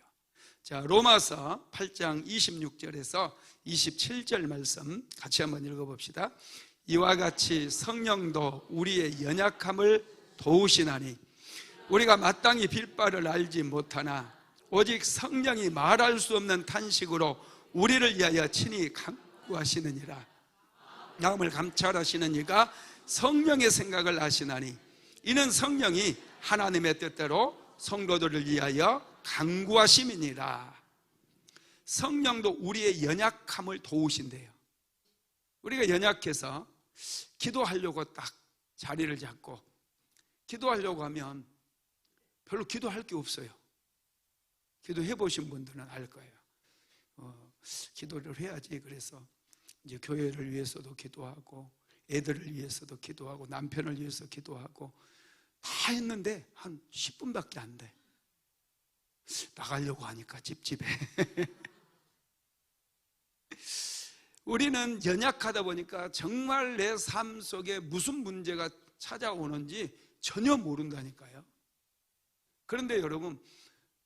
자, 로마서 8장 26절에서 27절 말씀 같이 한번 읽어봅시다. 이와 같이 성령도 우리의 연약함을 도우시나니 우리가 마땅히 빌 바를 알지 못하나 오직 성령이 말할 수 없는 탄식으로 우리를 위하여 친히 간구하시느니라. 마음을 감찰하시는 이가 성령의 생각을 아시나니 이는 성령이 하나님의 뜻대로 성도들을 위하여 간구하심이니라. 성령도 우리의 연약함을 도우신대요. 우리가 연약해서 기도하려고 딱 자리를 잡고 기도하려고 하면 별로 기도할 게 없어요. 기도해 보신 분들은 알 거예요. 기도를 해야지. 그래서 이제 교회를 위해서도 기도하고 애들을 위해서도 기도하고 남편을 위해서 기도하고 다 했는데 한 10분밖에 안 돼. 나가려고 하니까 찝찝해. 우리는 연약하다 보니까 정말 내 삶 속에 무슨 문제가 찾아오는지 전혀 모른다니까요. 그런데 여러분,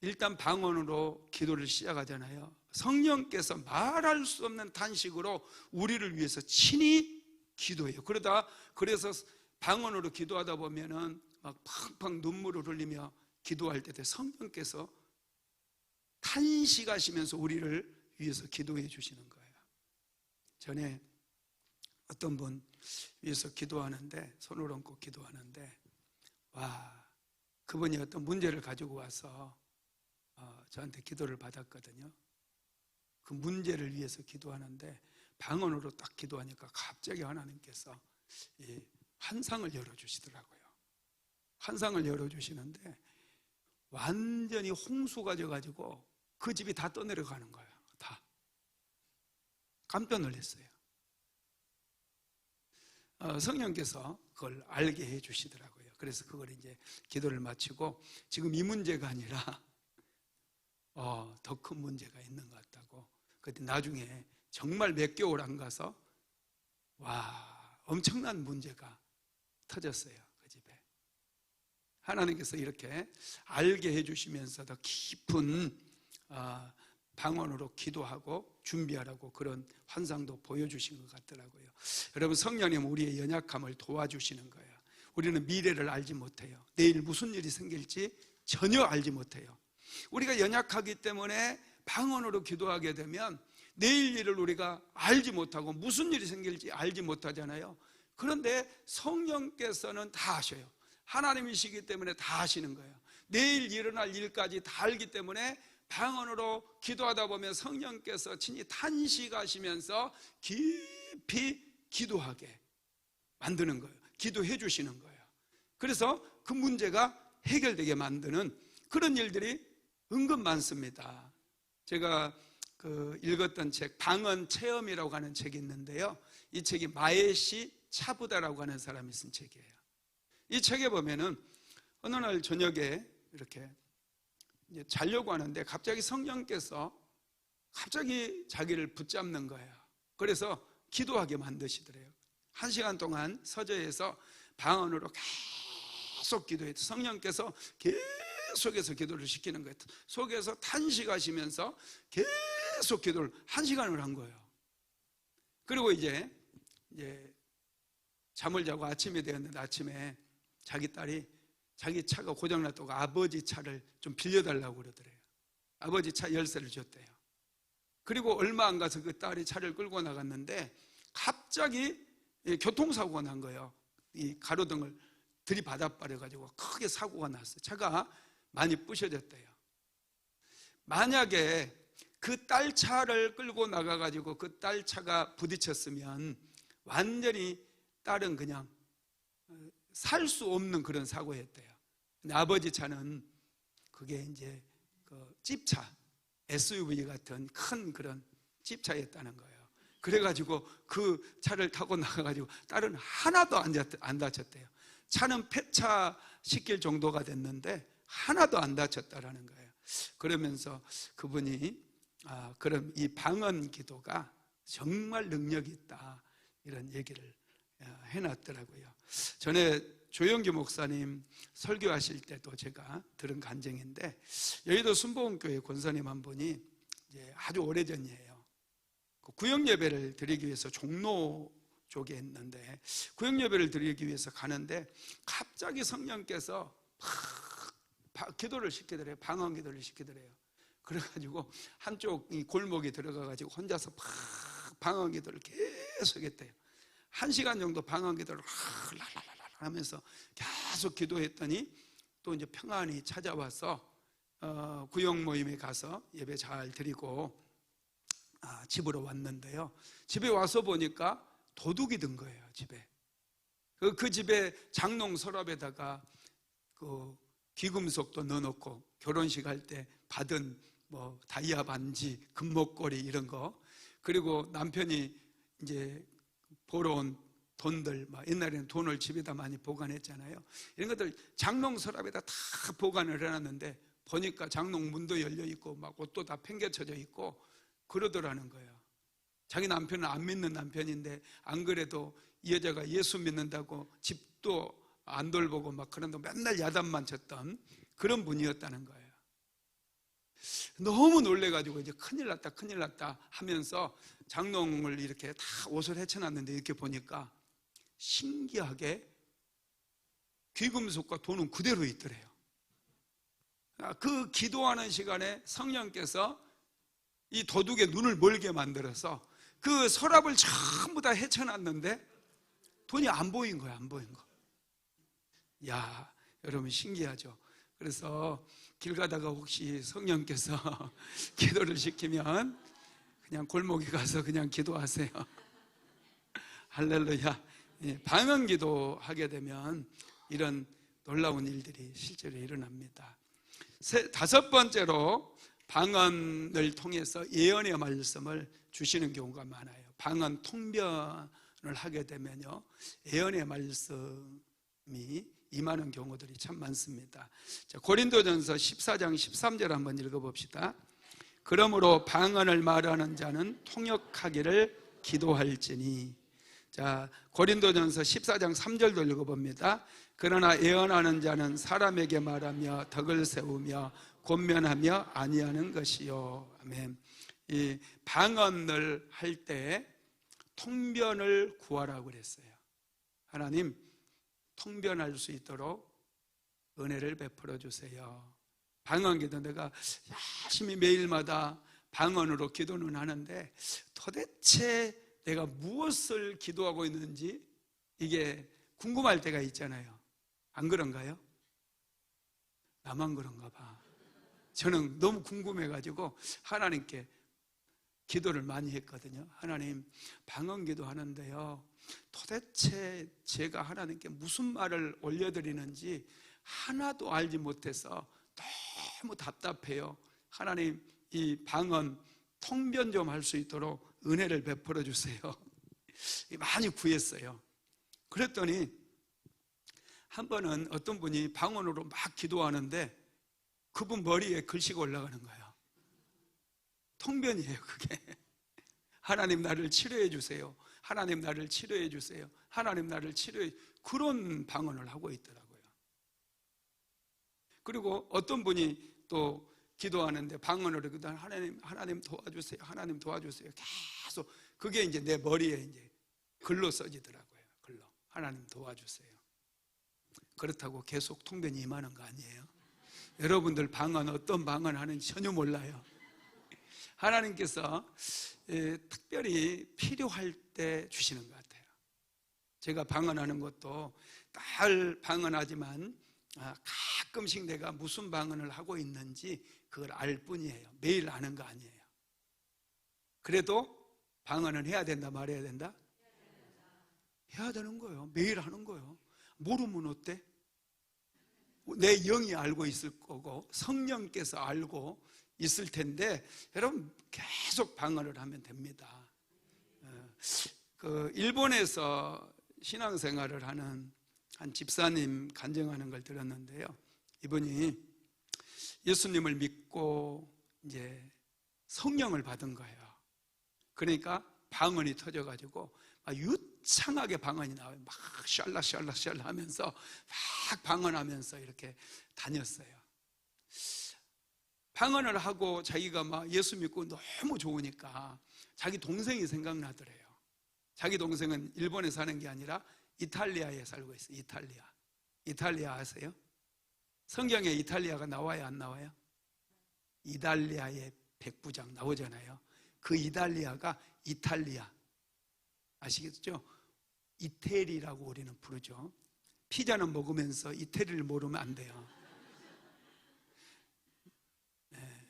일단 방언으로 기도를 시작하잖아요. 성령께서 말할 수 없는 탄식으로 우리를 위해서 친히 기도해요. 그래서 방언으로 기도하다 보면은 막 팡팡 눈물을 흘리며 기도할 때 성령께서 탄식하시면서 우리를 위해서 기도해 주시는 거예요. 전에 어떤 분 위해서 기도하는데, 손을 얹고 기도하는데, 그분이 어떤 문제를 가지고 와서 저한테 기도를 받았거든요. 그 문제를 위해서 기도하는데 방언으로 딱 기도하니까 갑자기 하나님께서 이 환상을 열어주시더라고요. 환상을 열어주시는데 완전히 홍수가 져가지고 그 집이 다 떠내려가는 거예요. 다. 깜짝 놀랐어요. 성령께서 그걸 알게 해주시더라고요. 그래서 그걸 이제 기도를 마치고 지금 이 문제가 아니라 더 큰 문제가 있는 것 같다고. 그때 나중에 정말 몇 개월 안 가서 엄청난 문제가 터졌어요. 그 집에. 하나님께서 이렇게 알게 해주시면서 더 깊은 방언으로 기도하고 준비하라고 그런 환상도 보여주신 것 같더라고요. 여러분, 성령님은 우리의 연약함을 도와주시는 거예요. 우리는 미래를 알지 못해요. 내일 무슨 일이 생길지 전혀 알지 못해요. 우리가 연약하기 때문에 방언으로 기도하게 되면 내일 일을 우리가 알지 못하고 무슨 일이 생길지 알지 못하잖아요. 그런데 성령께서는 다 아셔요. 하나님이시기 때문에 다 아시는 거예요. 내일 일어날 일까지 다 알기 때문에 방언으로 기도하다 보면 성령께서 친히 탄식하시면서 깊이 기도하게 만드는 거예요. 기도해 주시는 거예요. 그래서 그 문제가 해결되게 만드는 그런 일들이 은근 많습니다. 제가 읽었던 책 방언 체험이라고 하는 책이 있는데요, 이 책이 마에시 차부다라고 하는 사람이 쓴 책이에요. 이 책에 보면은 어느 날 저녁에 이렇게 이제 자려고 하는데 갑자기 성령께서 갑자기 자기를 붙잡는 거예요. 그래서 기도하게 만드시더래요. 1시간 동안 서재에서 방언으로 계속 기도했고, 성령께서 계속해서 기도를 시키는 거예요. 속에서 탄식하시면서 계속 기도를 1시간을 한 거예요. 그리고 이제 잠을 자고 아침이 되었는데, 아침에 자기 딸이 자기 차가 고장났다고 아버지 차를 좀 빌려달라고 그러더래요. 아버지 차 열쇠를 줬대요. 그리고 얼마 안 가서 그 딸이 차를 끌고 나갔는데 갑자기 교통사고가 난 거예요. 이 가로등을 들이받아버려가지고 크게 사고가 났어요. 차가 많이 부셔졌대요. 만약에 그 딸 차를 끌고 나가가지고 그 딸 차가 부딪혔으면 완전히 딸은 그냥 살 수 없는 그런 사고였대요. 근데 아버지 차는 그게 이제 찝차, SUV 같은 큰 그런 찝차였다는 거예요. 그래가지고 그 차를 타고 나가가지고 딸은 하나도 안 다쳤대요. 차는 폐차 시킬 정도가 됐는데 하나도 안 다쳤다라는 거예요. 그러면서 그분이 그럼 이 방언 기도가 정말 능력이 있다, 이런 얘기를 해놨더라고요. 전에 조영기 목사님 설교하실 때도 제가 들은 간증인데, 여의도 순복음교회 권사님 한 분이 이제 아주 오래전이에요. 구역 예배를 드리기 위해서 종로 쪽에 있는데, 구역 예배를 드리기 위해서 가는데 갑자기 성령께서 기도를 시키더래요. 방언 기도를 시키더래요. 그래가지고 한쪽 이 골목에 들어가가지고 혼자서 방언 기도를 계속 했대요. 1시간 정도 방언 기도를 하면서 계속 기도했더니 또 이제 평안히 찾아와서 구역 모임에 가서 예배 잘 드리고 집으로 왔는데요, 집에 와서 보니까 도둑이 든 거예요. 집에 그 집에 장롱 서랍에다가 그 귀금속도 넣어놓고 결혼식 할 때 받은 뭐 다이아 반지, 금목걸이 이런 거, 그리고 남편이 이제 벌어온 돈들, 옛날에는 돈을 집에다 많이 보관했잖아요. 이런 것들 장롱 서랍에다 다 보관을 해놨는데 보니까 장롱 문도 열려 있고 막 옷도 다 팽개쳐져 있고 그러더라는 거예요. 자기 남편은 안 믿는 남편인데 안 그래도 이 여자가 예수 믿는다고 집도 안 돌보고 막 그런데 맨날 야단만 쳤던 그런 분이었다는 거예요. 너무 놀래가지고 이제 큰일 났다 하면서 장롱을 이렇게 다 옷을 헤쳐놨는데 이렇게 보니까 신기하게 귀금속과 돈은 그대로 있더래요. 그 기도하는 시간에 성령께서 이 도둑의 눈을 멀게 만들어서 그 서랍을 전부 다 헤쳐놨는데 돈이 안 보인 거야. 안 보인 거. 야, 여러분 신기하죠? 그래서 길 가다가 혹시 성령께서 기도를 시키면 그냥 골목에 가서 그냥 기도하세요. 할렐루야. 방언 기도하게 되면 이런 놀라운 일들이 실제로 일어납니다. 5번째로 방언을 통해서 예언의 말씀을 주시는 경우가 많아요. 방언 통변을 하게 되면요, 예언의 말씀이 임하는 경우들이 참 많습니다. 자, 고린도전서 14장 13절 한번 읽어봅시다. 그러므로 방언을 말하는 자는 통역하기를 기도할지니. 자, 고린도전서 14장 3절도 읽어봅니다. 그러나 예언하는 자는 사람에게 말하며 덕을 세우며 권면하며 아니하는 것이요. 아멘. 이 방언을 할 때 통변을 구하라고 그랬어요. 하나님, 통변할 수 있도록 은혜를 베풀어 주세요. 방언 기도, 내가 열심히 매일마다 방언으로 기도는 하는데 도대체 내가 무엇을 기도하고 있는지 이게 궁금할 때가 있잖아요. 안 그런가요? 나만 그런가 봐. 저는 너무 궁금해가지고 하나님께 기도를 많이 했거든요. 하나님, 방언 기도 하는데요, 도대체 제가 하나님께 무슨 말을 올려드리는지 하나도 알지 못해서 너무 답답해요. 하나님, 이 방언 통변 좀 할 수 있도록 은혜를 베풀어 주세요. 많이 구했어요. 그랬더니 한 번은 어떤 분이 방언으로 막 기도하는데 그분 머리에 글씨가 올라가는 거예요. 통변이에요, 그게. 하나님 나를 치료해 주세요. 하나님 나를 치료해 주세요. 하나님 나를 치료해 주세요. 그런 방언을 하고 있더라고요. 그리고 어떤 분이 또 기도하는데 방언으로 기도하는 하나님 도와주세요. 하나님 도와주세요. 계속 그게 이제 내 머리에 이제 글로 써지더라고요. 글로. 하나님 도와주세요. 그렇다고 계속 통변이 임하는 거 아니에요? 여러분들 방언 어떤 방언 하는지 전혀 몰라요. 하나님께서 특별히 필요할 때 주시는 것 같아요. 제가 방언하는 것도 늘 방언하지만 가끔씩 내가 무슨 방언을 하고 있는지 그걸 알 뿐이에요. 매일 아는 거 아니에요. 그래도 방언은 해야 된다 말해야 된다? 해야 되는 거예요. 매일 하는 거예요. 모르면 어때? 내 영이 알고 있을 거고 성령께서 알고 있을 텐데 여러분 계속 방언을 하면 됩니다. 일본에서 신앙생활을 하는 한 집사님 간증하는 걸 들었는데요. 이분이 예수님을 믿고 이제 성령을 받은 거예요. 그러니까 방언이 터져가지고 막 유창하게 방언이 나와요. 막 샬라샬라샬라 하면서 막 방언하면서 이렇게 다녔어요. 방언을 하고 자기가 막 예수 믿고 너무 좋으니까 자기 동생이 생각나더래요. 자기 동생은 일본에 사는 게 아니라 이탈리아에 살고 있어요. 이탈리아 아세요? 성경에 이탈리아가 나와요, 안 나와요? 이달리아의 백부장 나오잖아요. 그 이달리아가 이탈리아 아시겠죠? 이태리라고 우리는 부르죠. 피자는 먹으면서 이태리를 모르면 안 돼요. 네.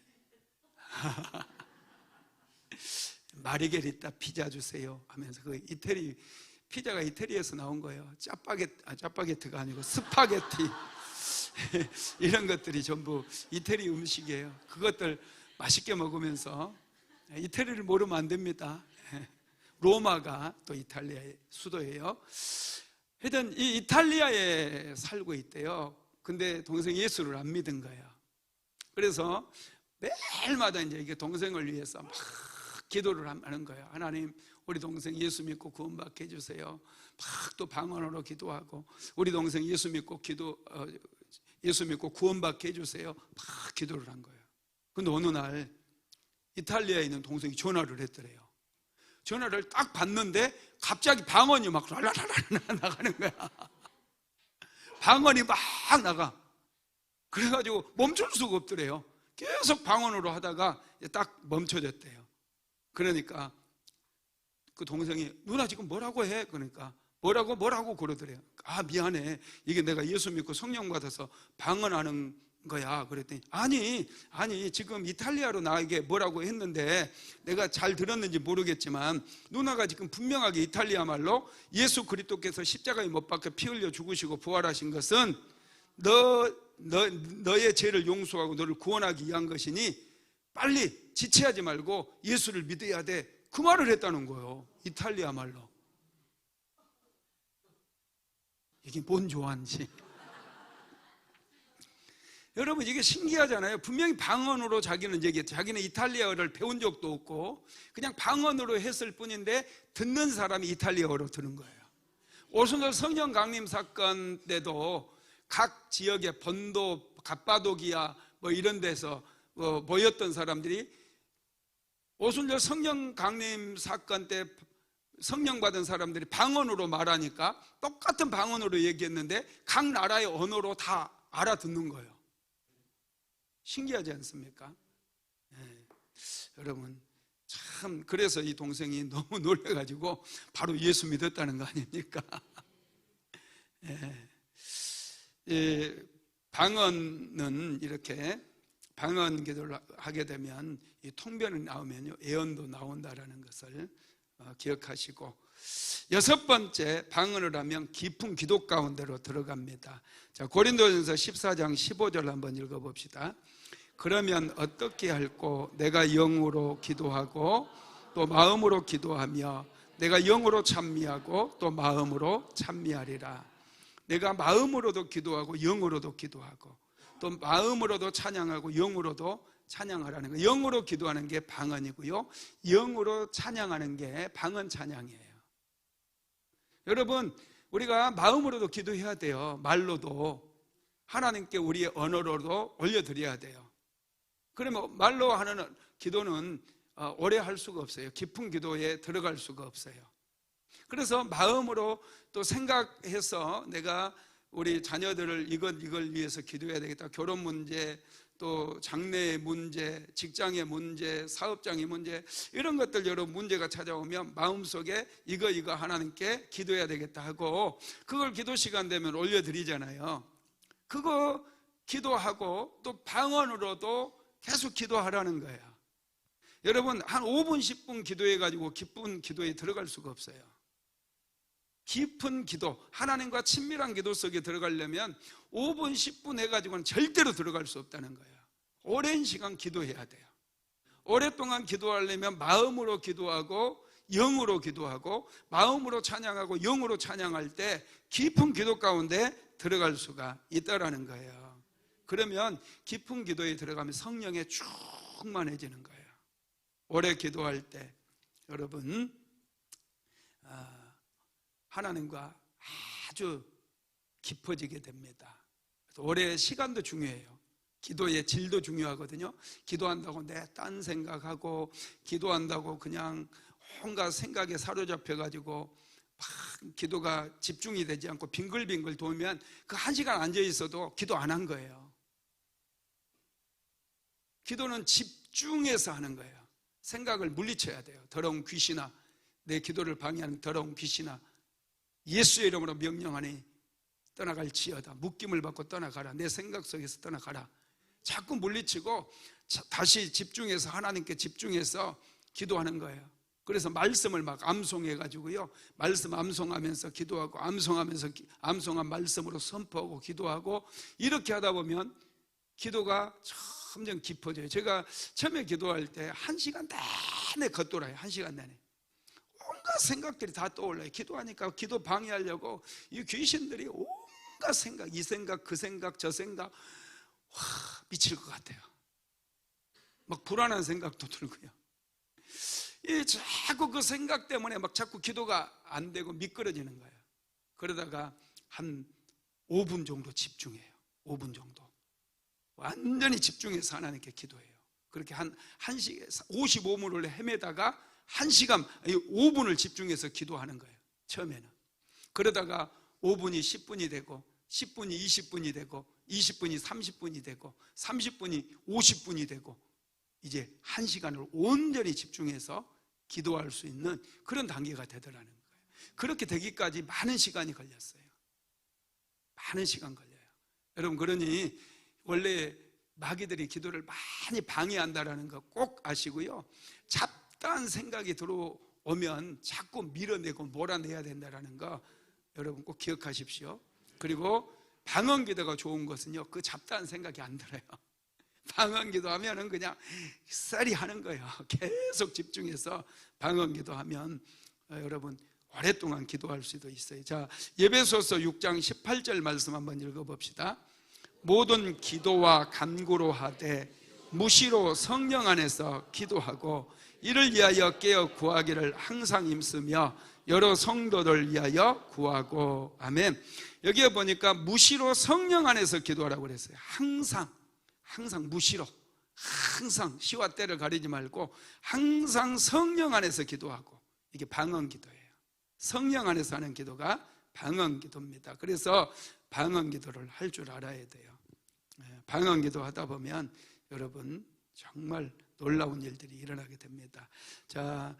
마리게리타 피자 주세요 하면서 그 이태리 피자가 이태리에서 나온 거예요. 짜파게티가 아니고 스파게티 이런 것들이 전부 이태리 음식이에요. 그것들 맛있게 먹으면서 이태리를 모르면 안 됩니다. 로마가 또 이탈리아의 수도예요. 하여튼 이 이탈리아에 살고 있대요. 근데 동생이 예수를 안 믿은 거예요. 그래서 매일마다 이제 이게 동생을 위해서 막 기도를 하는 거예요. 하나님, 우리 동생 예수 믿고 구원받게 해주세요. 막 또 방언으로 기도하고 우리 동생 예수 믿고 구원받게 해주세요. 막 기도를 한 거예요. 근데 어느 날 이탈리아에 있는 동생이 전화를 했더래요. 전화를 딱 받는데 갑자기 방언이 막 랄랄랄 나가는 거야. 방언이 막 나가. 그래가지고 멈출 수가 없더래요. 계속 방언으로 하다가 딱 멈춰졌대요. 그러니까 그 동생이 누나 지금 뭐라고 해? 그러니까 뭐라고 그러더래요. 아, 미안해. 이게 내가 예수 믿고 성령 받아서 방언하는 거야. 그랬더니 아니 지금 이탈리아로 나에게 뭐라고 했는데 내가 잘 들었는지 모르겠지만 누나가 지금 분명하게 이탈리아 말로 예수 그리스도께서 십자가에 못 박혀 피 흘려 죽으시고 부활하신 것은 너의 죄를 용서하고 너를 구원하기 위한 것이니 빨리 지체하지 말고 예수를 믿어야 돼. 그 말을 했다는 거예요. 이탈리아 말로. 이게 뭔 조화인지. 여러분 이게 신기하잖아요. 분명히 방언으로 자기는 이탈리아어를 배운 적도 없고 그냥 방언으로 했을 뿐인데 듣는 사람이 이탈리아어로 들은 거예요. 오순절 성령 강림 사건 때도 각 지역의 본도, 갑바도기아 뭐 이런 데서 모였던 사람들이 오순절 성령 강림 사건 때 성령 받은 사람들이 방언으로 말하니까 똑같은 방언으로 얘기했는데 각 나라의 언어로 다 알아듣는 거예요. 신기하지 않습니까? 네. 여러분 참 그래서 이 동생이 너무 놀래가지고 바로 예수 믿었다는 거 아닙니까? 네. 방언은 이렇게 방언 기도를 하게 되면 이 통변이 나오면요 예언도 나온다라는 것을 기억하시고 여섯 번째, 방언을 하면 깊은 기도 가운데로 들어갑니다. 자, 고린도전서 14장 15절 한번 읽어봅시다. 그러면 어떻게 할꼬? 내가 영으로 기도하고 또 마음으로 기도하며 내가 영으로 찬미하고 또 마음으로 찬미하리라. 내가 마음으로도 기도하고 영으로도 기도하고 또 마음으로도 찬양하고 영으로도 찬양하라는 거예요. 영으로 기도하는 게 방언이고요, 영으로 찬양하는 게 방언 찬양이에요. 여러분, 우리가 마음으로도 기도해야 돼요. 말로도 하나님께 우리의 언어로도 올려드려야 돼요. 그러면 말로 하는 기도는 오래 할 수가 없어요. 깊은 기도에 들어갈 수가 없어요. 그래서 마음으로 또 생각해서 내가 우리 자녀들을 이걸 위해서 기도해야 되겠다. 결혼 문제, 또 장래의 문제, 직장의 문제, 사업장의 문제, 이런 것들 여러 문제가 찾아오면 마음속에 이거 하나님께 기도해야 되겠다 하고, 그걸 기도 시간 되면 올려드리잖아요. 그거 기도하고 또 방언으로도 계속 기도하라는 거예요. 여러분, 한 5분 10분 기도해가지고 깊은 기도에 들어갈 수가 없어요. 깊은 기도, 하나님과 친밀한 기도 속에 들어가려면 5분 10분 해가지고는 절대로 들어갈 수 없다는 거예요. 오랜 시간 기도해야 돼요. 오랫동안 기도하려면 마음으로 기도하고 영으로 기도하고 마음으로 찬양하고 영으로 찬양할 때 깊은 기도 가운데 들어갈 수가 있다라는 거예요. 그러면 깊은 기도에 들어가면 성령에 충만해지는 거예요. 오래 기도할 때 여러분, 하나님과 아주 깊어지게 됩니다. 오래 시간도 중요해요. 기도의 질도 중요하거든요. 기도한다고 내 딴 생각하고, 기도한다고 그냥 온갖 생각에 사로잡혀가지고 막 기도가 집중이 되지 않고 빙글빙글 돌면 그 1시간 앉아 있어도 기도 안 한 거예요. 기도는 집중해서 하는 거예요. 생각을 물리쳐야 돼요. 더러운 귀신아, 내 기도를 방해하는 더러운 귀신아, 예수의 이름으로 명령하니 떠나갈지어다. 묶임을 받고 떠나가라. 내 생각 속에서 떠나가라. 자꾸 물리치고 다시 집중해서 하나님께 집중해서 기도하는 거예요. 그래서 말씀을 막 암송해가지고요, 말씀 암송하면서 기도하고, 암송하면서 암송한 말씀으로 선포하고 기도하고, 이렇게 하다 보면 기도가 점점 깊어져요. 제가 처음에 기도할 때 1시간 내내 겉돌아요. 1시간 내내 온갖 생각들이 다 떠올라요. 기도하니까 기도 방해하려고 이 귀신들이 온갖 생각, 이 생각 그 생각 저 생각, 와, 미칠 것 같아요. 막 불안한 생각도 들고요. 자꾸 그 생각 때문에 막 자꾸 기도가 안 되고 미끄러지는 거예요. 그러다가 한 5분 정도 집중해요. 5분 정도 완전히 집중해서 하나님께 기도해요. 그렇게 한 1시간 55분을 헤매다가 1시간 5분을 집중해서 기도하는 거예요. 처음에는. 그러다가 5분이 10분이 되고, 10분이 20분이 되고, 20분이 30분이 되고, 30분이 50분이 되고, 이제 1시간을 온전히 집중해서 기도할 수 있는 그런 단계가 되더라는 거예요. 그렇게 되기까지 많은 시간이 걸렸어요. 많은 시간 걸려요. 여러분, 그러니 원래 마귀들이 기도를 많이 방해한다는 거 꼭 아시고요, 잡다한 생각이 들어오면 자꾸 밀어내고 몰아내야 된다는 거 여러분 꼭 기억하십시오. 그리고 방언 기도가 좋은 것은요, 그 잡다한 생각이 안 들어요. 방언 기도하면은 그냥 쌀이 하는 거예요. 계속 집중해서 방언 기도하면 여러분 오랫동안 기도할 수도 있어요. 자, 에베소서 6장 18절 말씀 한번 읽어봅시다. 모든 기도와 간구로 하되 무시로 성령 안에서 기도하고 이를 위하여 깨어 구하기를 항상 힘쓰며 여러 성도들 위하여 구하고. 아멘. 여기에 보니까 무시로 성령 안에서 기도하라고 그랬어요. 항상 무시로, 항상 시와 때를 가리지 말고 항상 성령 안에서 기도하고. 이게 방언 기도예요. 성령 안에서 하는 기도가 방언 기도입니다. 그래서 방언 기도를 할 줄 알아야 돼요. 방언 기도 하다 보면 여러분 정말 놀라운 일들이 일어나게 됩니다. 자,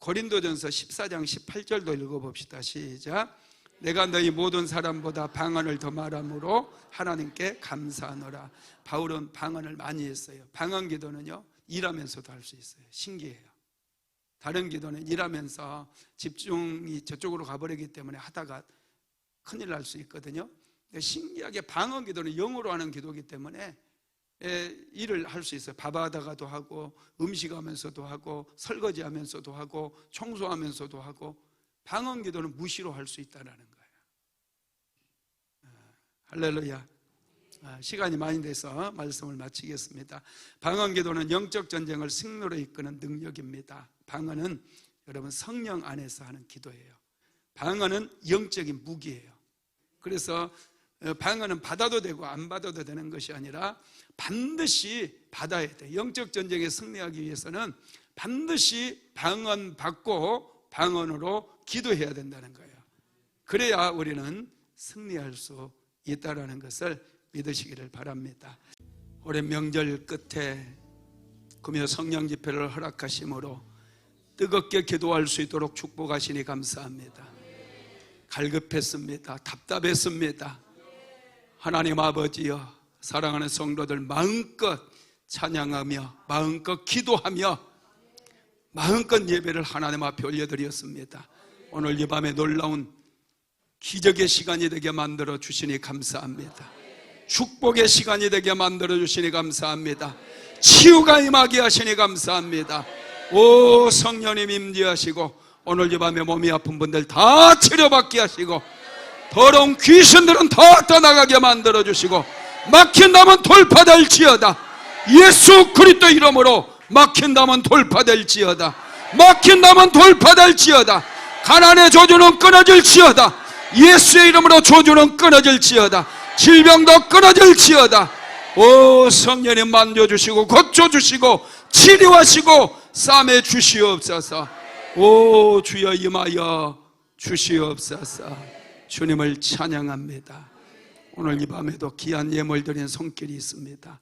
고린도전서 14장 18절도 읽어봅시다. 시작. 내가 너희 모든 사람보다 방언을 더 말함으로 하나님께 감사하노라. 바울은 방언을 많이 했어요. 방언 기도는요, 일하면서도 할 수 있어요. 신기해요. 다른 기도는 일하면서 집중이 저쪽으로 가버리기 때문에 하다가 큰일 날 수 있거든요. 근데 신기하게 방언 기도는 영어로 하는 기도이기 때문에 일을 할 수 있어요. 밥하다가도 하고, 음식하면서도 하고, 설거지하면서도 하고, 청소하면서도 하고. 방언 기도는 무시로 할 수 있다는 거예요. 할렐루야. 시간이 많이 돼서 말씀을 마치겠습니다. 방언 기도는 영적 전쟁을 승리로 이끄는 능력입니다. 방언은 여러분 성령 안에서 하는 기도예요. 방언은 영적인 무기예요. 그래서 방언은 받아도 되고 안 받아도 되는 것이 아니라 반드시 받아야 돼요. 영적 전쟁에 승리하기 위해서는 반드시 방언 받고 방언으로 기도해야 된다는 거예요. 그래야 우리는 승리할 수 있다는 것을 믿으시기를 바랍니다. 올해 명절 끝에 금요 성령 집회를 허락하심으로 뜨겁게 기도할 수 있도록 축복하시니 감사합니다. 갈급했습니다. 답답했습니다. 하나님 아버지여, 사랑하는 성도들 마음껏 찬양하며 마음껏 기도하며 마음껏 예배를 하나님 앞에 올려드렸습니다. 오늘 이 밤에 놀라운 기적의 시간이 되게 만들어 주시니 감사합니다. 축복의 시간이 되게 만들어 주시니 감사합니다. 치유가 임하게 하시니 감사합니다. 오 성령님 임재하시고 오늘 이 밤에 몸이 아픈 분들 다 치료받게 하시고 더러운 귀신들은 다 떠나가게 만들어 주시고 막힌다면 돌파될지어다. 예수 그리스도 이름으로 막힌다면 돌파될지어다. 막힌다면 돌파될지어다. 가난의 조주는 끊어질지어다. 예수의 이름으로 조주는 끊어질지어다. 질병도 끊어질지어다. 오 성령님 만져주시고 고쳐주시고 치료하시고 싸매 주시옵소서. 오 주여 임하여 주시옵소서. 주님을 찬양합니다. 오늘 이 밤에도 귀한 예물 드린 손길이 있습니다.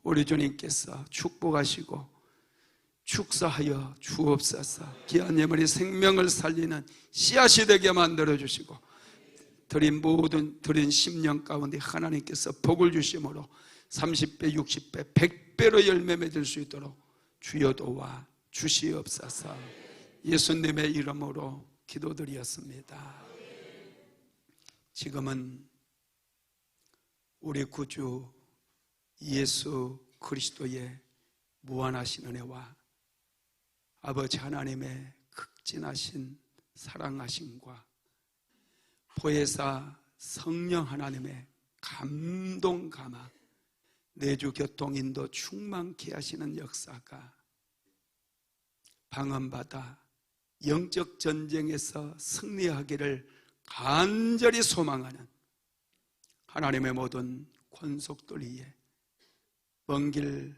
우리 주님께서 축복하시고 축사하여 주옵소서. 귀한 예물이 생명을 살리는 씨앗이 되게 만들어 주시고 드린 모든 드린 심령 가운데 하나님께서 복을 주심으로 30배, 60배, 100배로 열매 맺을 수 있도록 주여 도와 주시옵소서. 예수님의 이름으로 기도드렸습니다. 지금은 우리 구주 예수 그리스도의 무한하신 은혜와 아버지 하나님의 극진하신 사랑하심과 보혜사 성령 하나님의 감동 감화 내주 교통 인도 충만케 하시는 역사가 방언받아 영적 전쟁에서 승리하기를 간절히 소망하는 하나님의 모든 권속들 위에 먼 길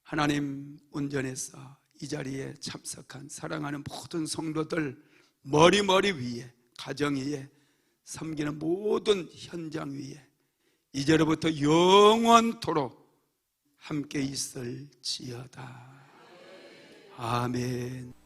하나님 운전해서 이 자리에 참석한 사랑하는 모든 성도들 머리 위에 가정 위에 섬기는 모든 현장 위에 이제로부터 영원토록 함께 있을지어다. 아멘.